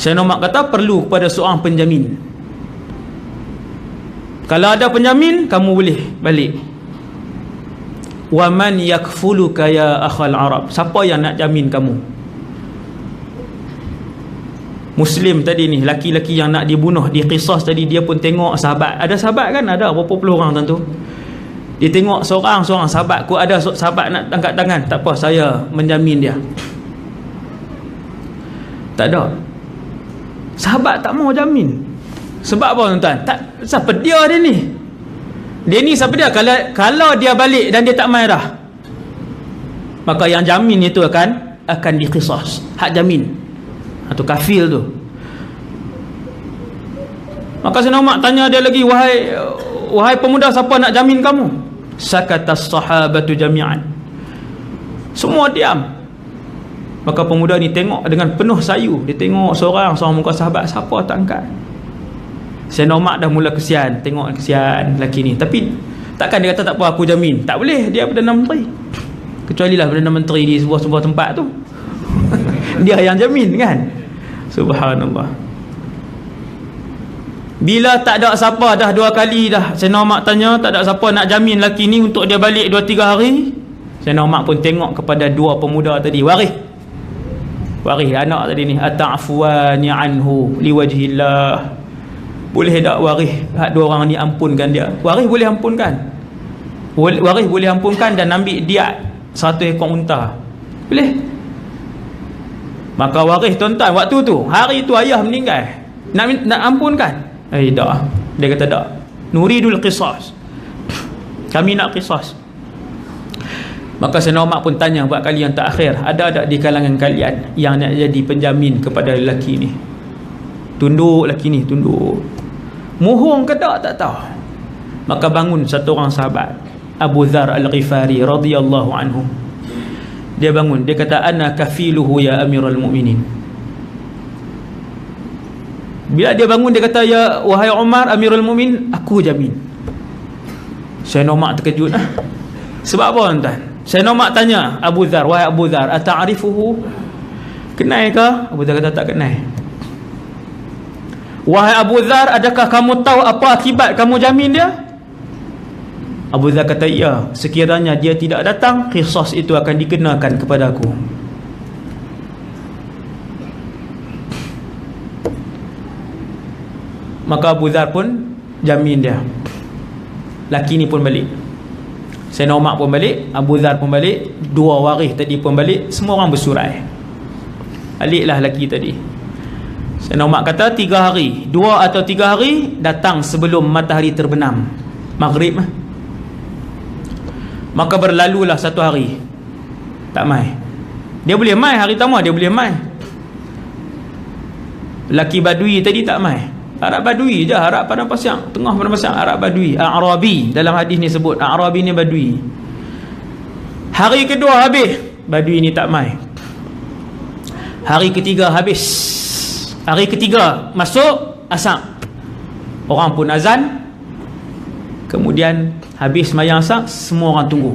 Sayyidina Umar kata, perlu kepada seorang penjamin. Kalau ada penjamin, kamu boleh balik. Wa man yakfuluka ya akhal Arab, siapa yang nak jamin kamu? Muslim tadi ni, laki-laki yang nak dibunuh, diqisas tadi, dia pun tengok sahabat. Ada sahabat kan, ada berapa puluh orang tentu. Dia tengok seorang sahabat, aku ada sahabat nak angkat tangan, tak apa, saya menjamin dia. Tak ada. Sahabat tak mau jamin. Sebab apa tuan-tuan? Tak, siapa dia ni? Dia ni siapa dia? Kalau dia balik dan dia tak mai dah, maka yang jamin itu akan diqisas, hak jamin atau kafil tu. Maka Sayyidina Umar tanya dia lagi, wahai pemuda, siapa nak jamin kamu? Sakatas sahabatu jami'an, semua diam. Maka pemuda ni tengok dengan penuh sayu, dia tengok seorang muka sahabat, siapa tak angkat. Sayyidina Umar dah mula kesian, tengok kesian lelaki ni. Tapi takkan dia kata tak apa, aku jamin. Tak boleh, dia Perdana Menteri. Kecuali lah Perdana Menteri di sebuah tempat tu dia yang jamin kan. Subhanallah. Bila tak ada siapa dah 2 kali dah Sayyidina Umar tanya, tak ada siapa nak jamin lelaki ni untuk dia balik 2-3 hari, Sayyidina Umar pun tengok kepada 2 pemuda tadi, waris anak tadi ni, ata'fuani anhu liwajhillah, boleh tak waris hak 2 orang ni ampunkan dia? Waris boleh ampunkan, waris boleh ampunkan dan ambil diat 100 ekor unta, boleh. Maka waris tuan-tuan, waktu tu, hari tu ayah meninggal, nak ampunkan? Tak. Dia kata tak, nuridul qisas, kami nak qisas. Maka Sayyidina Umar pun tanya buat kali yang terakhir, ada di kalangan kalian yang nak jadi penjamin kepada lelaki ni? Tunduk lelaki ni, tunduk. Mohong ke tak tahu. Maka bangun satu orang sahabat, Abu Dzar Al-Ghifari radhiyallahu anhu. Dia bangun, dia kata, ana kafiluhu ya Amirul Mukminin. Bila dia bangun, dia kata, ya wahai Umar Amirul Mukminin, aku jamin. Sayyidina Umar terkejut. Sebab apa tuan-tuan? Sayyidina Umar tanya Abu Dzar, wahai Abu Dzar, ata'rifuhu? Kenal ke? Abu Dhar kata tak kenal. Wahai Abu Dhar, adakah kamu tahu apa akibat kamu jamin dia? Abu Dhar kata, ya, sekiranya dia tidak datang, qisas itu akan dikenakan kepada aku. Maka Abu Dhar pun jamin dia. Laki ni pun balik, Sayyidina Umar pun balik, Abu Dhar pun balik, dua waris tadi pun balik, semua orang bersurai. Baliklah laki tadi. Sayyidina Umar kata 3 hari, 2 atau 3 hari datang sebelum matahari terbenam, maghrib. Maka berlalulah 1 hari, tak mai. Dia boleh mai hari pertama, dia boleh mai. Laki Badui tadi tak mai. Arab Badui je, Arab padang pasang, tengah padang pasang, Arab Badui, Arabi dalam hadis ni sebut, Arabi ni Badui. Hari kedua habis, Badui ni tak mai. Hari ketiga habis. Hari ketiga masuk asar, orang pun azan. Kemudian habis sembahyang asar, semua orang tunggu.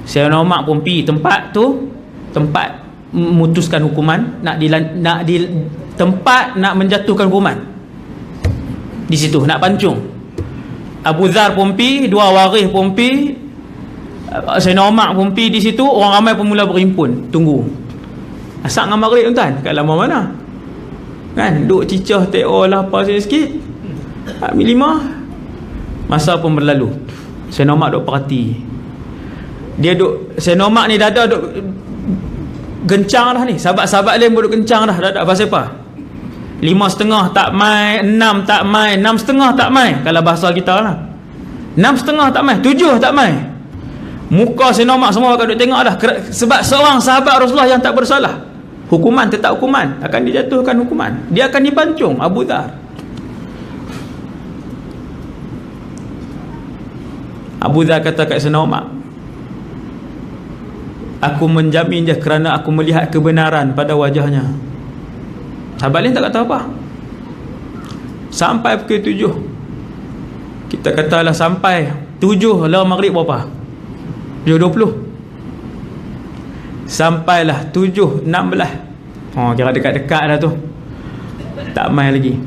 Sayyidina Umar pun pergi tempat tu, tempat memutuskan hukuman, tempat nak menjatuhkan hukuman. Di situ nak pancung. Abu Dhar pun pergi, 2 waris pun pergi, Sayyidina Umar pun pergi di situ, orang ramai pun mula berhimpun tunggu. Asar dengan maghrib tuan, kat lama mana? Kan duk cicah teo lah apa sikit. Ambil 5. Masa pun berlalu. Sayyidina Umar duk perhati. Dia duk, Sayyidina Umar ni dada duk gencang dah ni. Sahabat-sahabat lain pun duk gencang dah. Dah pasal apa? 5.5 tak mai, 6 tak mai, 6.5 tak mai. Kalau bahasa kita lah, 6.5 tak mai, 7 tak mai. Muka Sayyidina Umar semua akan duk tengok dah. Sebab seorang sahabat Rasulullah yang tak bersalah, hukuman tetap hukuman, akan dijatuhkan hukuman, dia akan dipancung. Abu Dhar. Abu Dhar kata kat Sayyidina Umar, aku menjamin dia kerana aku melihat kebenaran pada wajahnya. Sahabat lain tak kata apa. Sampai pukul 7, kita katalah sampai 7 lah maghrib berapa? 7.20. Sampailah 7.16. Kira dekat-dekat dah tu, tak mai lagi.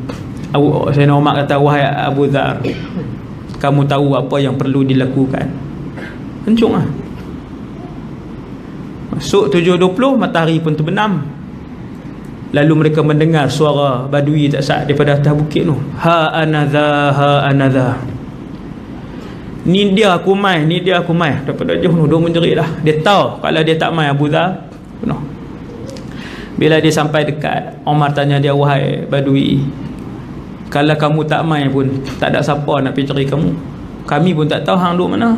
Sayyidina Umar kata, wahai Abu Dhar, kamu tahu apa yang perlu dilakukan. Kencung lah. Masuk 7.20, matahari pun terbenam. Lalu mereka mendengar suara Badui tak sah daripada atas bukit tu. Ha anadha, ha anadha. Ni dia aku mai, ni dia aku mai. Daripada jauh tu, dia menjerit dah. Dia tahu kalau dia tak mai, Abu Dhar penuh. Bila dia sampai dekat, Umar tanya dia, wahai Badui, kalau kamu tak mai pun tak ada siapa nak pergi cari kamu. Kami pun tak tahu hang duduk mana.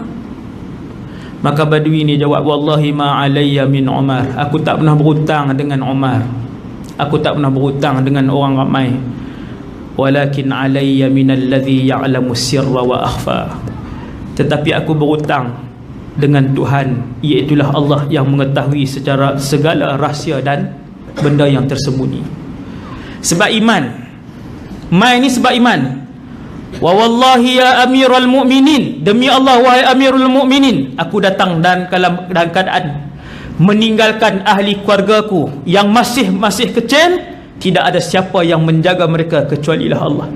Maka Badui ni jawab, wallahi ma alayya min Umar. Aku tak pernah berhutang dengan Umar. Aku tak pernah berhutang dengan orang ramai. Walakin alayya minal ladzi ya'lamu sirra wa akhfa. Tetapi aku berhutang dengan Tuhan, iaitulah Allah yang mengetahui secara segala rahsia dan benda yang tersembunyi. Sebab iman. Mai ni sebab iman. Wa wallahi ya amirul mu'minin, demi Allah wahai amirul mu'minin, aku datang dan dalam keadaan meninggalkan ahli keluargaku yang masih kecil. Tidak ada siapa yang menjaga mereka kecualilah Allah.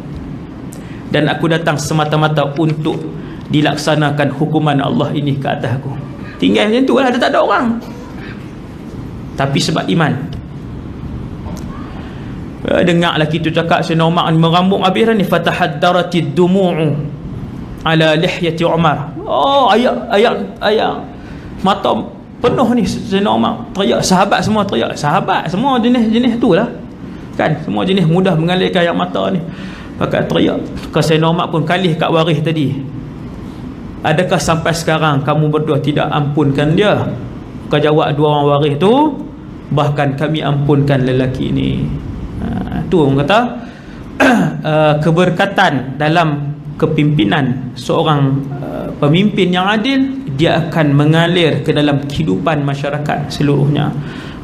Dan aku datang semata-mata untuk dilaksanakan hukuman Allah ini ke atas aku. Tinggal macam tu lah, ada tak ada orang. Tapi sebab iman. Dengar lagi tu cakap Sayyidina Umar merambung habis ni, fatahaddaratid dumu'u ala lihyati Umar. Oh, ayat mata penuh ni Sayyidina Umar teriak. Sahabat semua teriak. Sahabat semua jenis tu lah kan, semua jenis mudah mengalirkan air mata ni, pakai teriak. Sayyidina Umar pun kalih kat waris tadi, adakah sampai sekarang kamu berdua tidak ampunkan dia? Kau jawab dua orang waris tu, bahkan kami ampunkan lelaki ni. Tu orang kata keberkatan dalam kepimpinan seorang pemimpin yang adil, dia akan mengalir ke dalam kehidupan masyarakat seluruhnya.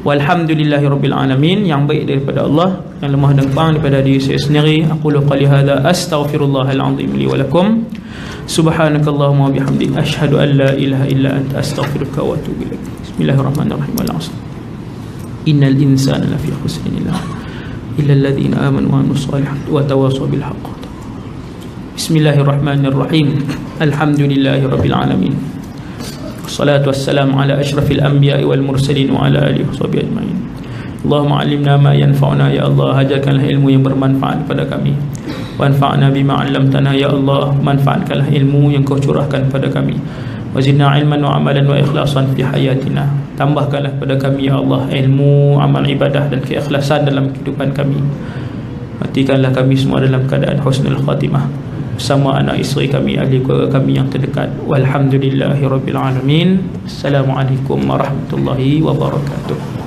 Walhamdulillahirabbil alamin. Yang baik daripada Allah, yang lemah dan kurang daripada diri saya sendiri. Aqulu qali hadza astaghfirullahal azim li wa lakum. Subhanakallahumma wa bihamdika asyhadu an la ilaha illa anta astaghfiruka wa atubu ilaik. Bismillahirrahmanirrahim. innal insana lafi khusrin illa alladhina amanu wa amilus solihati wa tawassaw bil haqq. Bismillahirrahmanirrahim. Alhamdulillahi rabbil alamin. Wassalatu wassalamu ala asyrafil anbiya'i wal mursalin wa ala alihi washabihi ajma'in. Allahumma 'allimna ma yanfa'una ya Allah, ajarkanlah ilmu yang bermanfaat kepada kami. Wanfa'na bima 'allamtana ya Allah, manfaatkanlah ilmu yang Kau curahkan pada kami. Wazidna ilman wa amalan wa ikhlasan fi hayatina. Tambahkanlah kepada kami ya Allah ilmu, amal ibadah dan keikhlasan dalam kehidupan kami. Matikanlah kami semua dalam keadaan husnul khatimah bersama anak isteri kami, ahli keluarga kami yang terdekat. Walhamdulillahirabbil alamin. Assalamualaikum warahmatullahi wabarakatuh.